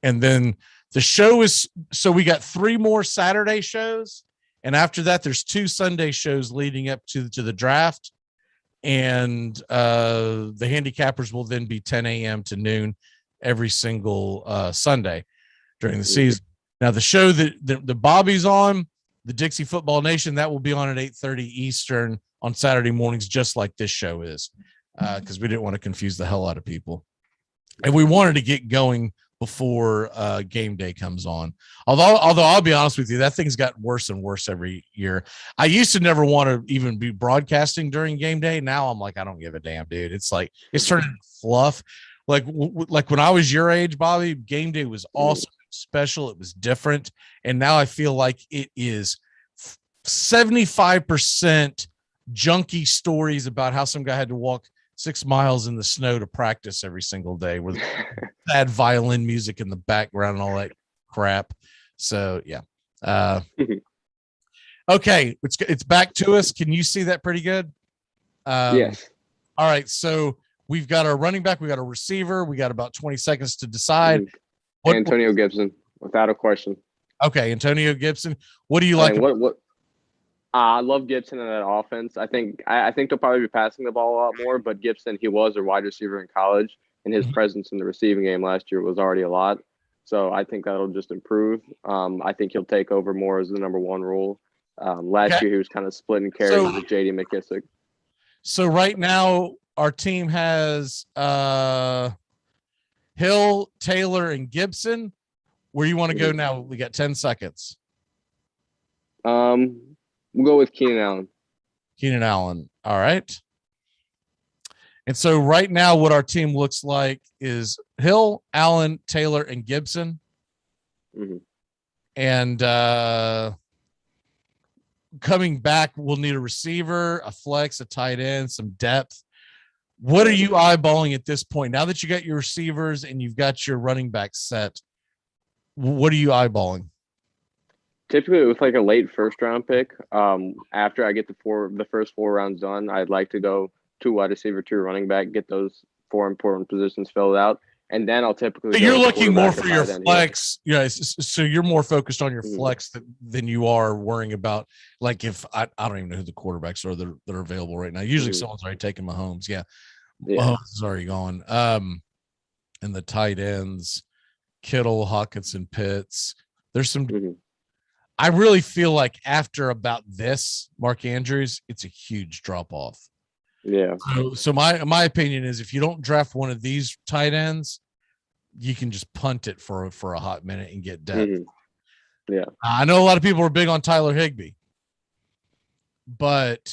then the show is, so we got 3 more Saturday shows. And after that, there's 2 Sunday shows leading up to the draft. And the handicappers will then be 10 a.m. to noon every single Sunday during the season. Now, the show that the Bobby's on, the Dixie Football Nation, that will be on at 8:30 Eastern on Saturday mornings, just like this show is, because we didn't want to confuse the hell out of people. And we wanted to get going before game day comes on. Although I'll be honest with you, that thing's gotten worse and worse every year. I used to never want to even be broadcasting during game day. Now I'm like, I don't give a damn, dude. It's like, it's turning fluff. Like when I was your age, Bobby, game day was awesome, special. It was different. And now I feel like it is 75% junky stories about how some guy had to walk 6 miles in the snow to practice every single day with bad violin music in the background and all that crap. So yeah. Okay. It's back to us. Can you see that pretty good? Yes. All right. So we've got our running back. We got a receiver. We got about 20 seconds to decide. Antonio Gibson, without a question. Okay. Antonio Gibson. What do you like? I love Gibson in that offense. I think they'll probably be passing the ball a lot more, but Gibson, he was a wide receiver in college, and his presence in the receiving game last year was already a lot. So I think that'll just improve. I think he'll take over more as the number 1 role. Last year he was kind of splitting carries with J.D. McKissick. So right now our team has Hill, Taylor, and Gibson. Where you want to go now? We got 10 seconds. We'll go with Keenan Allen. Keenan Allen. All right. And so right now what our team looks like is Hill, Allen, Taylor, and Gibson. And coming back, we'll need a receiver, a flex, a tight end, some depth. What are you eyeballing at this point? Now that you got your receivers and you've got your running back set, what are you eyeballing? Typically, with like a late first-round pick, after I get the first 4 rounds done, I'd like to go 2 wide receiver, 2 running back, get those 4 important positions filled out, and then I'll typically. But you're looking more for your flex, so you're more focused on your flex than you are worrying about. Like if I don't even know who the quarterbacks are that are available right now. Usually, someone's already taken Mahomes. Yeah, Mahomes is already gone. And the tight ends, Kittle, Hawkinson, Pitts. There's some. I really feel like after about this, Mark Andrews, it's a huge drop off. Yeah. So my opinion is if you don't draft one of these tight ends, you can just punt it for a hot minute and get depth. Yeah. I know a lot of people are big on Tyler Higbee, but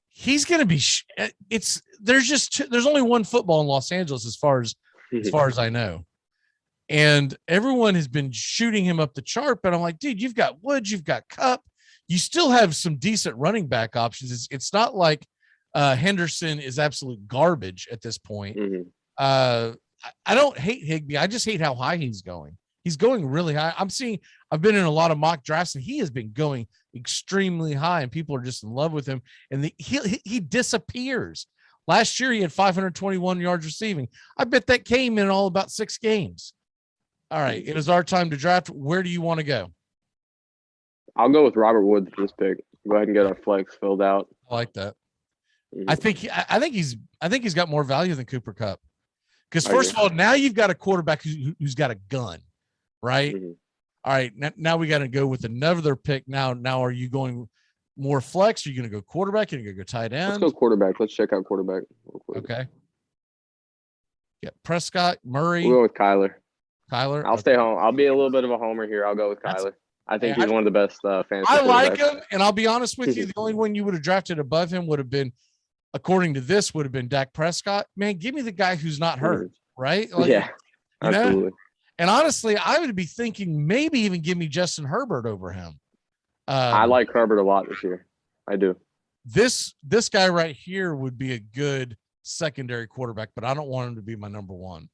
he's going to be. There's only one football in Los Angeles as far as I know. And everyone has been shooting him up the chart, but I'm like, dude, you've got Woods, you've got Kupp, you still have some decent running back options. It's not like Henderson is absolute garbage at this point. I don't hate Higbee. I just hate how high he's going. He's going really high. I've been in a lot of mock drafts and he has been going extremely high and people are just in love with him. And he disappears. Last year he had 521 yards receiving. I bet that came in all about 6 games. All right, it is our time to draft. Where do you want to go? I'll go with Robert Woods for this pick. Go ahead and get our flex filled out. I like that. I think he's got more value than Cooper Kupp. Because first of all, now you've got a quarterback who's got a gun, right? All right, now we got to go with another pick. Now are you going more flex? Are you going to go quarterback? Are you going to go tight end? Let's go quarterback. Let's check out quarterback real quick. Okay. Yeah, Prescott, Murray. We'll go with Kyler. I'll stay home. I'll be a little bit of a homer here. I'll go with Kyler. I think he's one of the best fantasy. I like him, and I'll be honest with you. The only one you would have drafted above him would have been, according to this, would have been Dak Prescott. Man, give me the guy who's not hurt, right? Like, yeah, absolutely. And honestly, I would be thinking maybe even give me Justin Herbert over him. I like Herbert a lot this year. I do. This guy right here would be a good secondary quarterback, but I don't want him to be my number 1.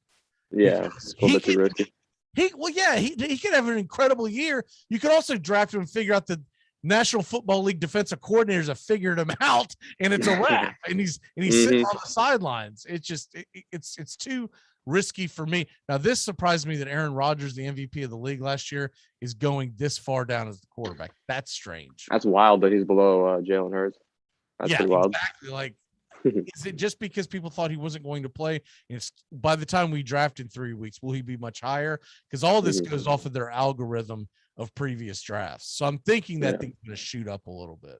Yeah, it's a little bit too risky. He could have an incredible year. You could also draft him and figure out that National Football League defensive coordinators have figured him out, and it's a wrap. And he's sitting on the sidelines. It's just it's too risky for me. Now, this surprised me that Aaron Rodgers, the MVP of the league last year, is going this far down as the quarterback. That's strange. That's wild that he's below Jalen Hurts. That's pretty wild. Exactly. Like, is it just because people thought he wasn't going to play? It's by the time we draft in 3 weeks, will he be much higher? Because all this goes off of their algorithm of previous drafts. So I'm thinking that thing's going to shoot up a little bit.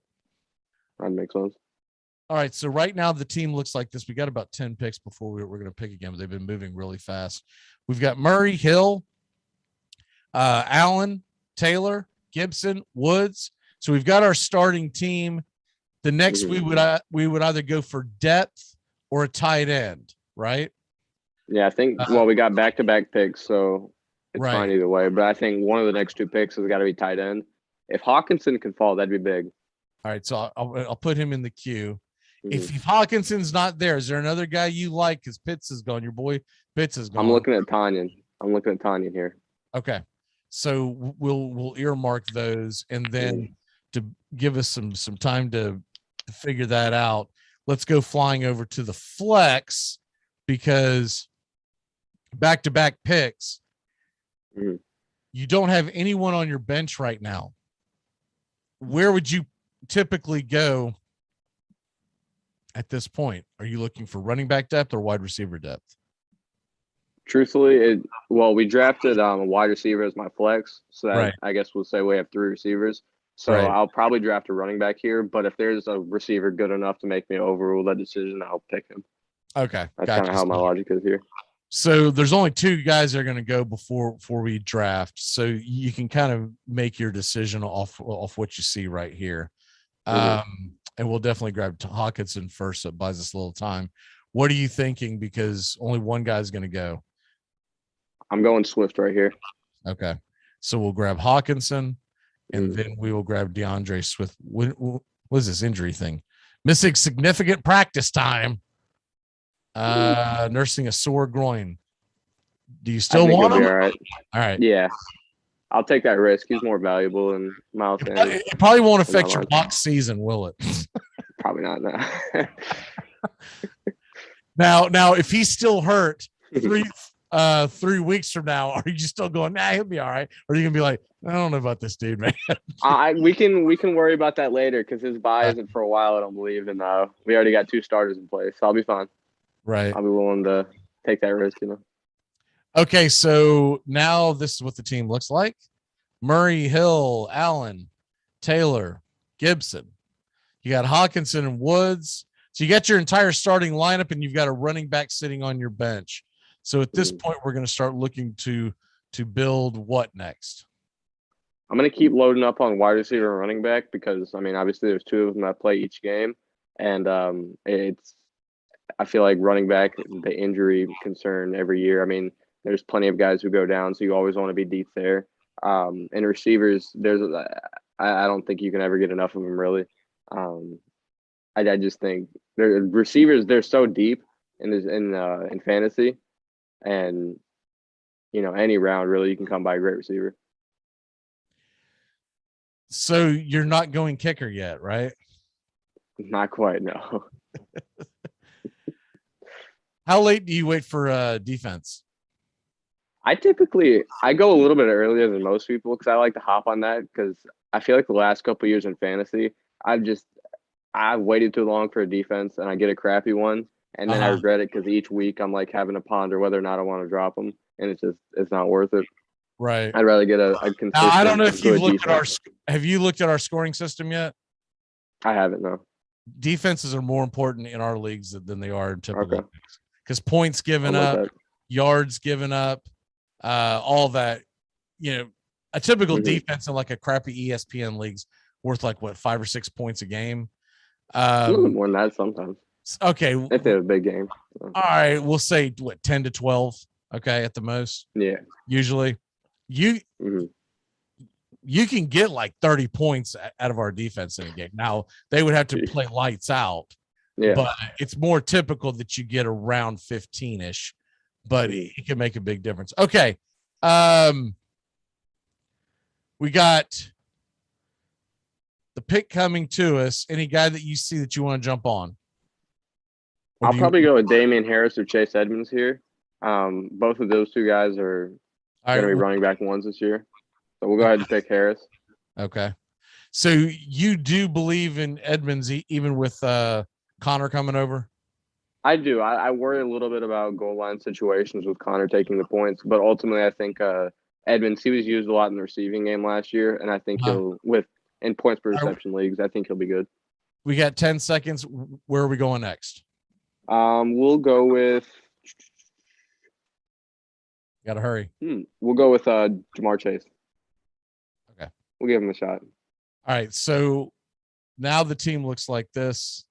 That makes sense. All right. So right now the team looks like this. We got about 10 picks before we're going to pick again, but they've been moving really fast. We've got Murray, Hill, Allen, Taylor, Gibson, Woods. So we've got our starting team. The next we would either go for depth or a tight end, right? Yeah, I think. Well, we got back-to-back picks, so it's fine either way. But I think one of the next 2 picks has got to be tight end. If Hawkinson can fall, that'd be big. All right, so I'll put him in the queue. If Hawkinson's not there, is there another guy you like? Because Pitts is gone. Your boy Pitts is gone. I'm looking at Tanyan. Here. Okay, so we'll earmark those, and then to give us some time to figure that out, let's go flying over to the flex, because back-to-back picks, you don't have anyone on your bench right now. Where would you typically go at this point? Are you looking for running back depth or wide receiver depth? Truthfully, we drafted a wide receiver as my flex, so that I guess we'll say we have 3 receivers. So I'll probably draft a running back here, but if there's a receiver good enough to make me overrule that decision, I'll pick him. Okay. That's kind of how my logic is here. So there's only 2 guys that are going to go before we draft. So you can kind of make your decision off what you see right here. And we'll definitely grab Hawkinson first. So it buys us a little time. What are you thinking? Because only one guy's going to go. I'm going Swift right here. Okay. So we'll grab Hawkinson. And then we will grab DeAndre Swift. What is this injury thing? Missing significant practice time. Nursing a sore groin. Do you still want him? All right. All right. Yeah. I'll take that risk. He's more valuable than Miles Sanders. It probably won't affect your block season, will it? Probably not. No. Now, if he's still hurt 3 weeks from now, are you still going, nah, he'll be all right? Or are you gonna be like, I don't know about this dude, man? We can worry about that later, because his bye isn't for a while, I don't believe, and we already got 2 starters in place, so I'll be fine. Right. I'll be willing to take that risk, Okay, so now this is what the team looks like: Murray, Hill, Allen, Taylor, Gibson. You got Hawkinson and Woods. So you got your entire starting lineup, and you've got a running back sitting on your bench. So at this point, we're going to start looking to build what next? I'm going to keep loading up on wide receiver and running back, because, obviously there's 2 of them that play each game. And I feel like running back, the injury concern every year. There's plenty of guys who go down, so you always want to be deep there. And receivers, I don't think you can ever get enough of them, really. I just think receivers, they're so deep in fantasy. And, any round, really, you can come by a great receiver. So you're not going kicker yet, right? Not quite, no. How late do you wait for defense? I go a little bit earlier than most people, because I like to hop on that, because I feel like the last couple of years in fantasy, I've waited too long for a defense, and I get a crappy one, and then I regret it, because each week I'm like having to ponder whether or not I want to drop them, and it's not worth it. Right. I'd rather get a consistent. Now, I don't know if you've looked have you looked at our scoring system yet? I haven't, no. Defenses are more important in our leagues than they are in typical leagues, because points given up, yards given up, all that. A typical defense in like a crappy ESPN league's worth like what, 5 or 6 points a game. More than that sometimes. Okay, if they have a big game. All right, we'll say what, 10 to 12. Okay, at the most. Yeah. Usually, you can get like 30 points out of our defense in a game. Now they would have to play lights out. Yeah. But it's more typical that you get around 15-ish, but it can make a big difference. Okay. We got the pick coming to us, any guy that you see that you want to jump on? I'll probably go with Damian Harris or Chase Edmonds here. Both of those two guys are going to be running back ones this year. So we'll go ahead and pick Harris. Okay. So you do believe in Edmonds even with Connor coming over? I do. I worry a little bit about goal line situations with Connor taking the points, but ultimately I think Edmonds, he was used a lot in the receiving game last year, and I think he'll in points per reception leagues, I think he'll be good. We got 10 seconds. Where are we going next? We'll go with. Got to hurry. We'll go with Jamar Chase. Okay. We'll give him a shot. All right. So now the team looks like this: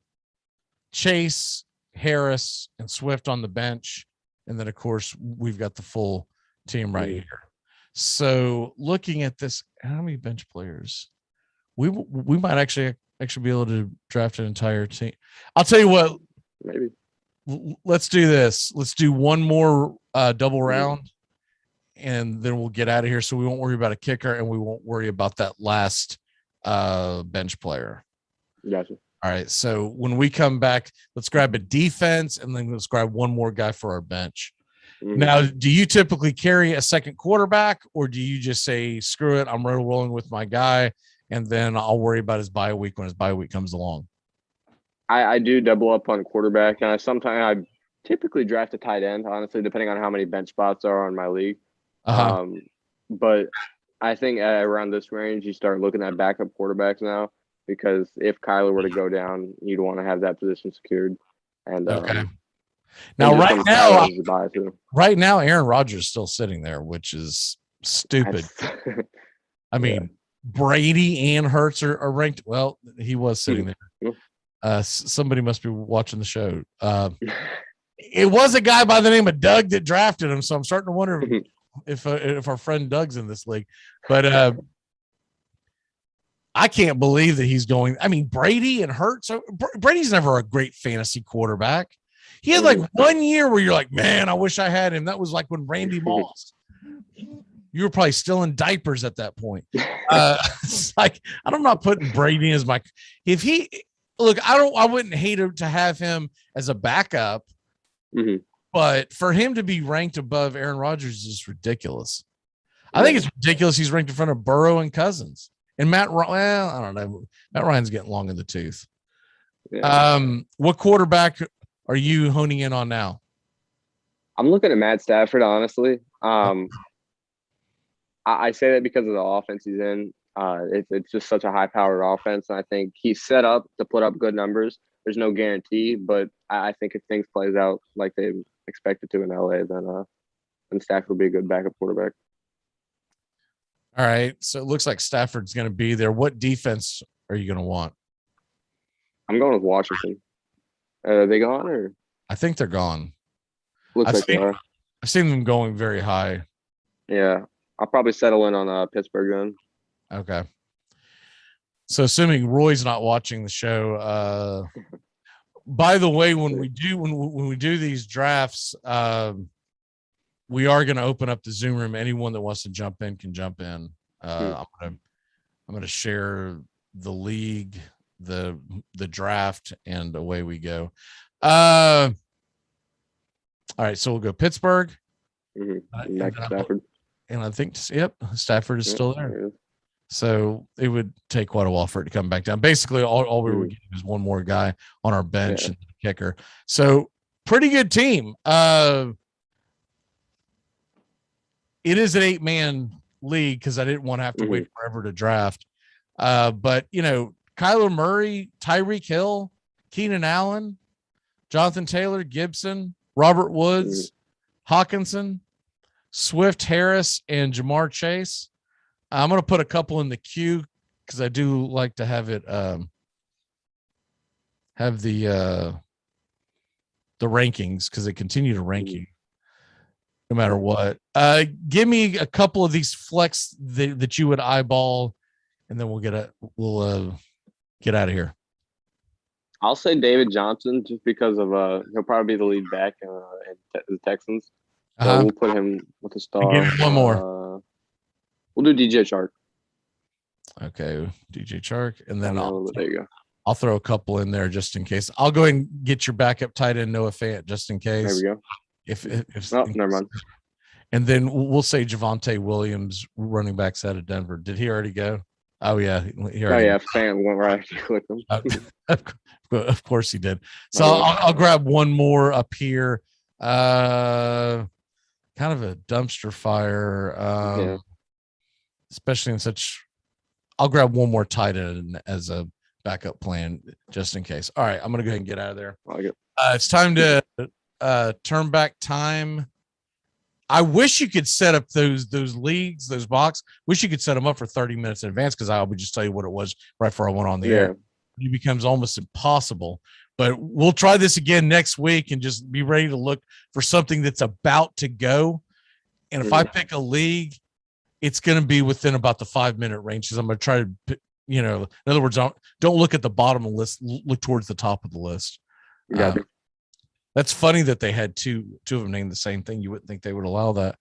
Chase, Harris, and Swift on the bench, and then of course we've got the full team right here. So looking at this, how many bench players? We might actually be able to draft an entire team. I'll tell you what. Maybe. Let's do this. Let's do one more double round, and then we'll get out of here. So we won't worry about a kicker, and we won't worry about that last bench player. Gotcha. All right. So when we come back, let's grab a defense, and then let's grab one more guy for our bench. Now, do you typically carry a second quarterback, or do you just say, screw it, I'm rolling with my guy, and then I'll worry about his bye week when his bye week comes along? I do double up on quarterback, and I typically draft a tight end, honestly, depending on how many bench spots are on my league. But I think around this range, you start looking at backup quarterbacks now, because if Kyler were to go down, you'd want to have that position secured. And now, right now, Aaron Rodgers is still sitting there, which is stupid. I mean, Brady and Hurts are ranked. Well, he was sitting there. Somebody must be watching the show. It was a guy by the name of Doug that drafted him, so I'm starting to wonder if our friend Doug's in this league. But I can't believe that he's going. I mean, Brady and Hurts. Brady's never a great fantasy quarterback. He had like 1 year where you're like, man, I wish I had him. That was like when Randy Moss. You were probably still in diapers at that point. It's like, I'm not putting Brady as my. If he look, I wouldn't hate to have him as a backup, but for him to be ranked above Aaron Rodgers is ridiculous. I think it's ridiculous he's ranked in front of Burrow and Cousins and Matt. Well, I don't know. Matt Ryan's getting long in the tooth. What quarterback are you honing in on now? I'm looking at Matt Stafford, honestly. I say that because of the offense he's in. It's just such a high-powered offense, and I think he's set up to put up good numbers. There's no guarantee, but I think if things plays out like they expected to in LA, then Stafford will be a good backup quarterback. All right, so it looks like Stafford's going to be there. What defense are you going to want? I'm going with Washington. Are they gone, or? I think they're gone. Looks they are. I've seen them going very high. Yeah, I'll probably settle in on Pittsburgh then. Okay. So assuming Roy's not watching the show, by the way, when we do these drafts, we are going to open up the Zoom room. Anyone that wants to jump in can jump in. I'm going to share the league, the draft, and away we go. All right, so we'll go Pittsburgh. Stafford. And I think, Stafford is still there. So it would take quite a while for it to come back down. Basically, all we were getting is one more guy on our bench and the kicker. So pretty good team. It is an 8-man league because I didn't want to have to wait forever to draft. But, Kyler Murray, Tyreek Hill, Keenan Allen, Jonathan Taylor, Gibson, Robert Woods, Hawkinson, Swift, Harris, and Jamar Chase. I'm going to put a couple in the queue because I do like to have it have the rankings because they continue to rank you no matter what. Give me a couple of these flex that you would eyeball, and then we'll get out of here. I'll say David Johnson just because of he'll probably be the lead back in the Texans. So we'll put him with a star. Give me one more. We'll do DJ Shark. Okay, DJ Chark, and then there you go. I'll throw a couple in there just in case. I'll go ahead and get your backup tight end Noah Fant just in case. There we go. If never mind. And then we'll say Javonte Williams, running backs out of Denver. Did he already go? Oh yeah, Fant went right after you clicked him. Of course he did. So I'll grab one more up here. Kind of a dumpster fire, especially in such. I'll grab one more tight end as a backup plan just in case. All right, I'm gonna go ahead and get out of there. It's time to turn back time. I wish you could set up those leagues, those box. Wish you could set them up for 30 minutes in advance because I would just tell you what it was right before I went on the air. It becomes almost impossible. But we'll try this again next week and just be ready to look for something that's about to go. And if I pick a league, it's going to be within about the 5-minute range because I'm going to try to, in other words, don't look at the bottom of the list, look towards the top of the list. That's funny that they had two of them named the same thing. You wouldn't think they would allow that.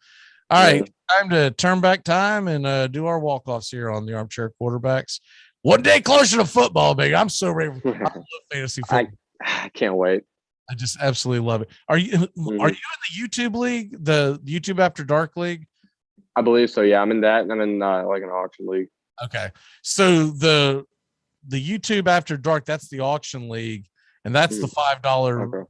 All right, time to turn back time and do our walk-offs here on the Armchair Quarterbacks. One day closer to football, baby. I'm so ready. I love fantasy football. I can't wait. I just absolutely love it. Are you in the YouTube league, the YouTube After Dark league? I believe so. Yeah, I'm in that, and I'm in like an auction league. Okay, so the YouTube After Dark, that's the auction league, and that's the $5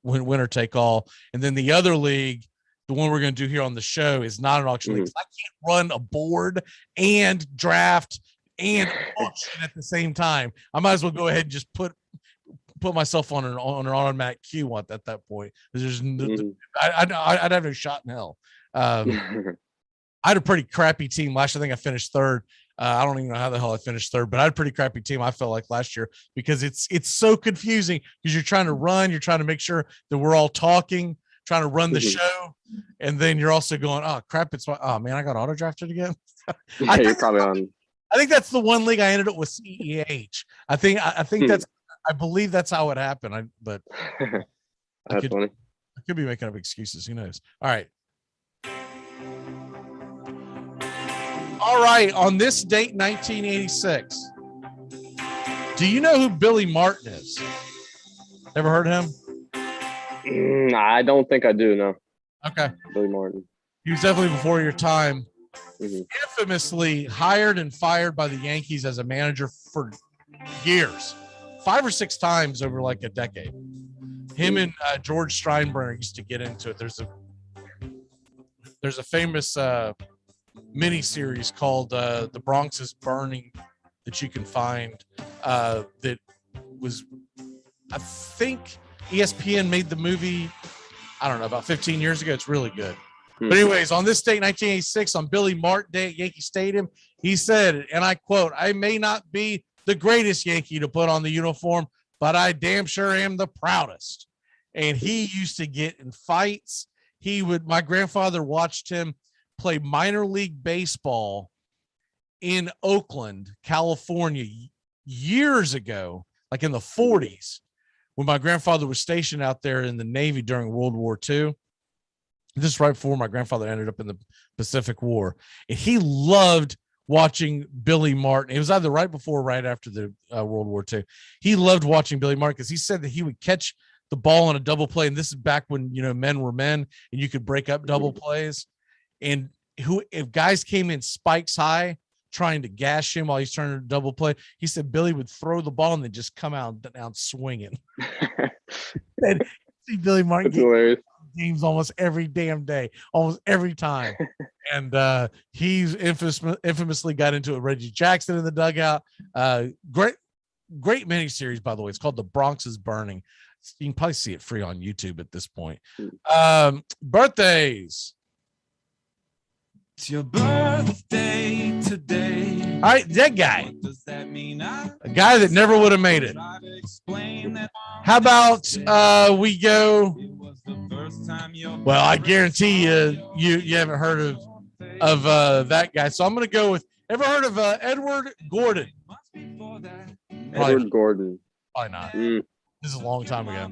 winner take all. And then the other league, the one we're going to do here on the show, is not an auction league. I can't run a board and draft and auction at the same time. I might as well go ahead and just put myself on an automatic queue at that point. There's I'd have no shot in hell. I had a pretty crappy team last year. I think I finished third. I don't even know how the hell I finished third, but I had a pretty crappy team. I felt like last year because it's so confusing because you're trying to run, you're trying to make sure that we're all talking, trying to run the show, and then you're also going, oh crap, oh man, I got auto drafted again. You're probably on. I think that's the one league I ended up with CEH. I think I believe that's how it happened. But that's funny. I could be making up excuses. Who knows? All right. All right, on this date, 1986, do you know who Billy Martin is? Ever heard of him? I don't think I do, no. Okay. Billy Martin. He was definitely before your time. Infamously hired and fired by the Yankees as a manager for years, 5 or 6 times over like a decade. Him and George Steinbrenner used to get into it. There's a famous mini series called The Bronx is Burning that you can find that was, I think ESPN made the movie, I don't know, about 15 years ago. It's really good. But anyways, on this date, 1986, on Billy Martin Day at Yankee Stadium, he said, and I quote, "I may not be the greatest Yankee to put on the uniform, but I damn sure am the proudest." And he used to get in fights. My grandfather watched him play minor league baseball in Oakland, California, years ago, like in the 40s, when my grandfather was stationed out there in the Navy during World War II. This is right before my grandfather ended up in the Pacific War. And he loved watching Billy Martin. It was either right before or right after the World War II. He loved watching Billy Martin because he said that he would catch the ball on a double play. And this is back when, men were men and you could break up double plays. And if guys came in spikes high, trying to gash him while he's trying to double play, he said Billy would throw the ball and then just come out down swinging. And see Billy Martin get games almost every damn day, almost every time. And he's infamously got into it. Reggie Jackson in the dugout. Great miniseries, by the way. It's called The Bronx is Burning. You can probably see it free on YouTube at this point. Birthdays. It's your birthday today. All right, that guy. What does that mean? A guy that never would have made it. How about we go? Well, I guarantee you haven't heard of that guy. So I'm going to go with. Ever heard of Edward Gordon? Edward Gordon. Probably not. This is a long time ago.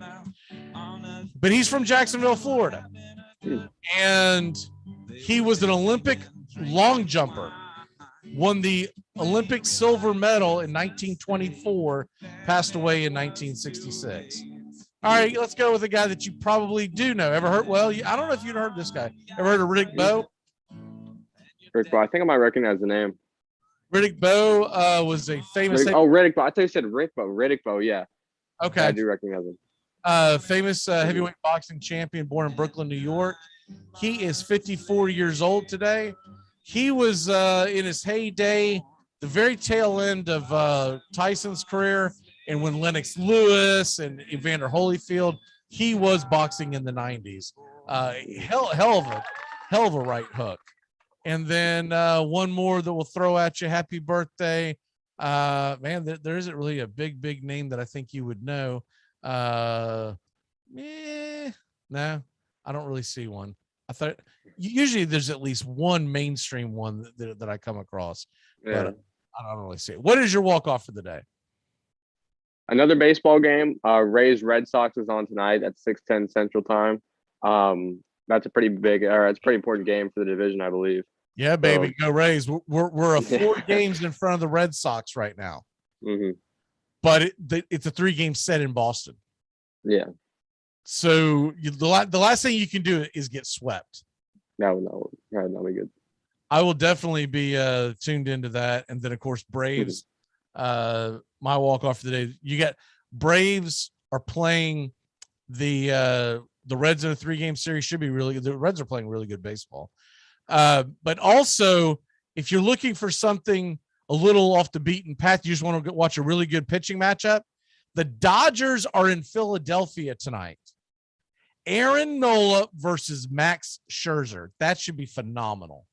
But he's from Jacksonville, Florida, and he was an Olympic long jumper. won the Olympic silver medal in 1924, passed away in 1966. All right, let's go with a guy that you probably do know. Ever heard? Well, I don't know if you've heard this guy. Ever heard of Riddick Bowe? Riddick Bowe. I think I might recognize the name. Riddick Bowe was a famous. Riddick Bowe. I thought you said Rick Bowe. Riddick Bowe. Yeah. Okay. Yeah, I do recognize him. Famous heavyweight boxing champion, born in Brooklyn, New York. He is 54 years old today. He was in his heyday, the very tail end of Tyson's career, and when Lennox Lewis and Evander Holyfield, he was boxing in the 90s. Hell of a right hook. And then one more that we'll throw at you. Happy birthday. Man, there isn't really a big name that I think you would know. No, I don't really see one. I thought usually there's at least one mainstream one that I come across, but I don't really see it. What is your walk-off for the day? Another baseball game. Rays Red Sox is on tonight at 6:10 Central Time. That's a pretty important game for the division, I believe. Yeah, baby, go Rays. We're 4 games in front of the Red Sox right now. Mm-hmm. But it's a 3-game set in Boston. Yeah. So the last thing you can do is get swept. No, that'll be good. I will definitely be tuned into that. And then, of course, Braves. My walk-off for the day. You got Braves are playing the Reds in a 3-game series. Should be really good. The Reds are playing really good baseball. But also, if you're looking for something a little off the beaten path, you just want to watch a really good pitching matchup. The Dodgers are in Philadelphia tonight. Aaron Nola versus Max Scherzer. That should be phenomenal.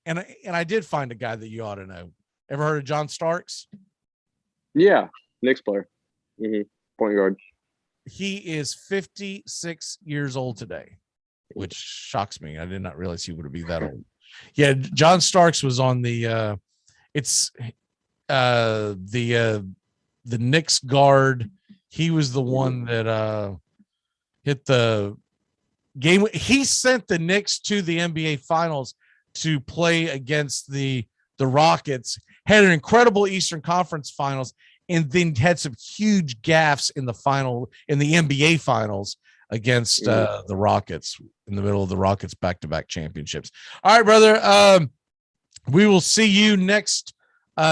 And I did find a guy that you ought to know. Ever heard of John Starks? Yeah, Knicks player. Mm-hmm. Point guard. He is 56 years old today, which shocks me. I did not realize he would be that old. Yeah, John Starks was on the the Knicks guard. He was the one that hit the game. He sent the Knicks to the NBA Finals to play against the Rockets, had an incredible Eastern Conference Finals, and then had some huge gaffes in the NBA Finals against the Rockets in the middle of the Rockets back-to-back championships. All right, brother. We will see you next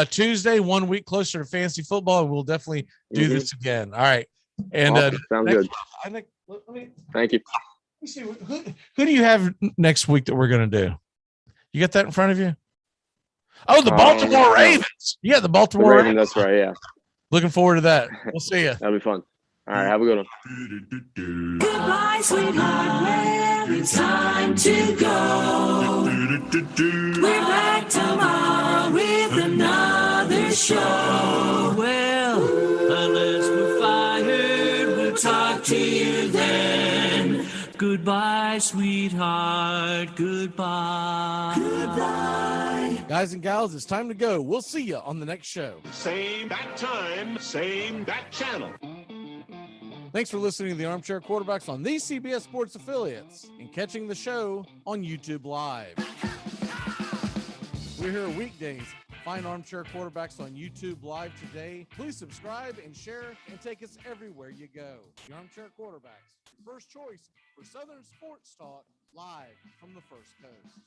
Tuesday, 1 week closer to fantasy football, and we'll definitely do this again. All right. And awesome. Sounds good. Thank you. Let me see, who do you have next week that we're going to do? You got that in front of you? Oh, the Baltimore Ravens. Yeah, the Baltimore Ravens. That's right, yeah. Looking forward to that. We'll see you. That'll be fun. All right, have a good one. Goodbye, sweetheart. Well, it's time to go. We're back tomorrow with another show. Well, unless we're fired, we'll talk to you then. Goodbye, sweetheart. Goodbye. Goodbye. Guys and gals, it's time to go. We'll see you on the next show. Same bat time, same bat channel. Thanks for listening to the Armchair Quarterbacks on these CBS Sports affiliates and catching the show on YouTube Live. We're here weekdays. Find Armchair Quarterbacks on YouTube Live today. Please subscribe and share and take us everywhere you go. The Armchair Quarterbacks, first choice for Southern sports talk, live from the First Coast.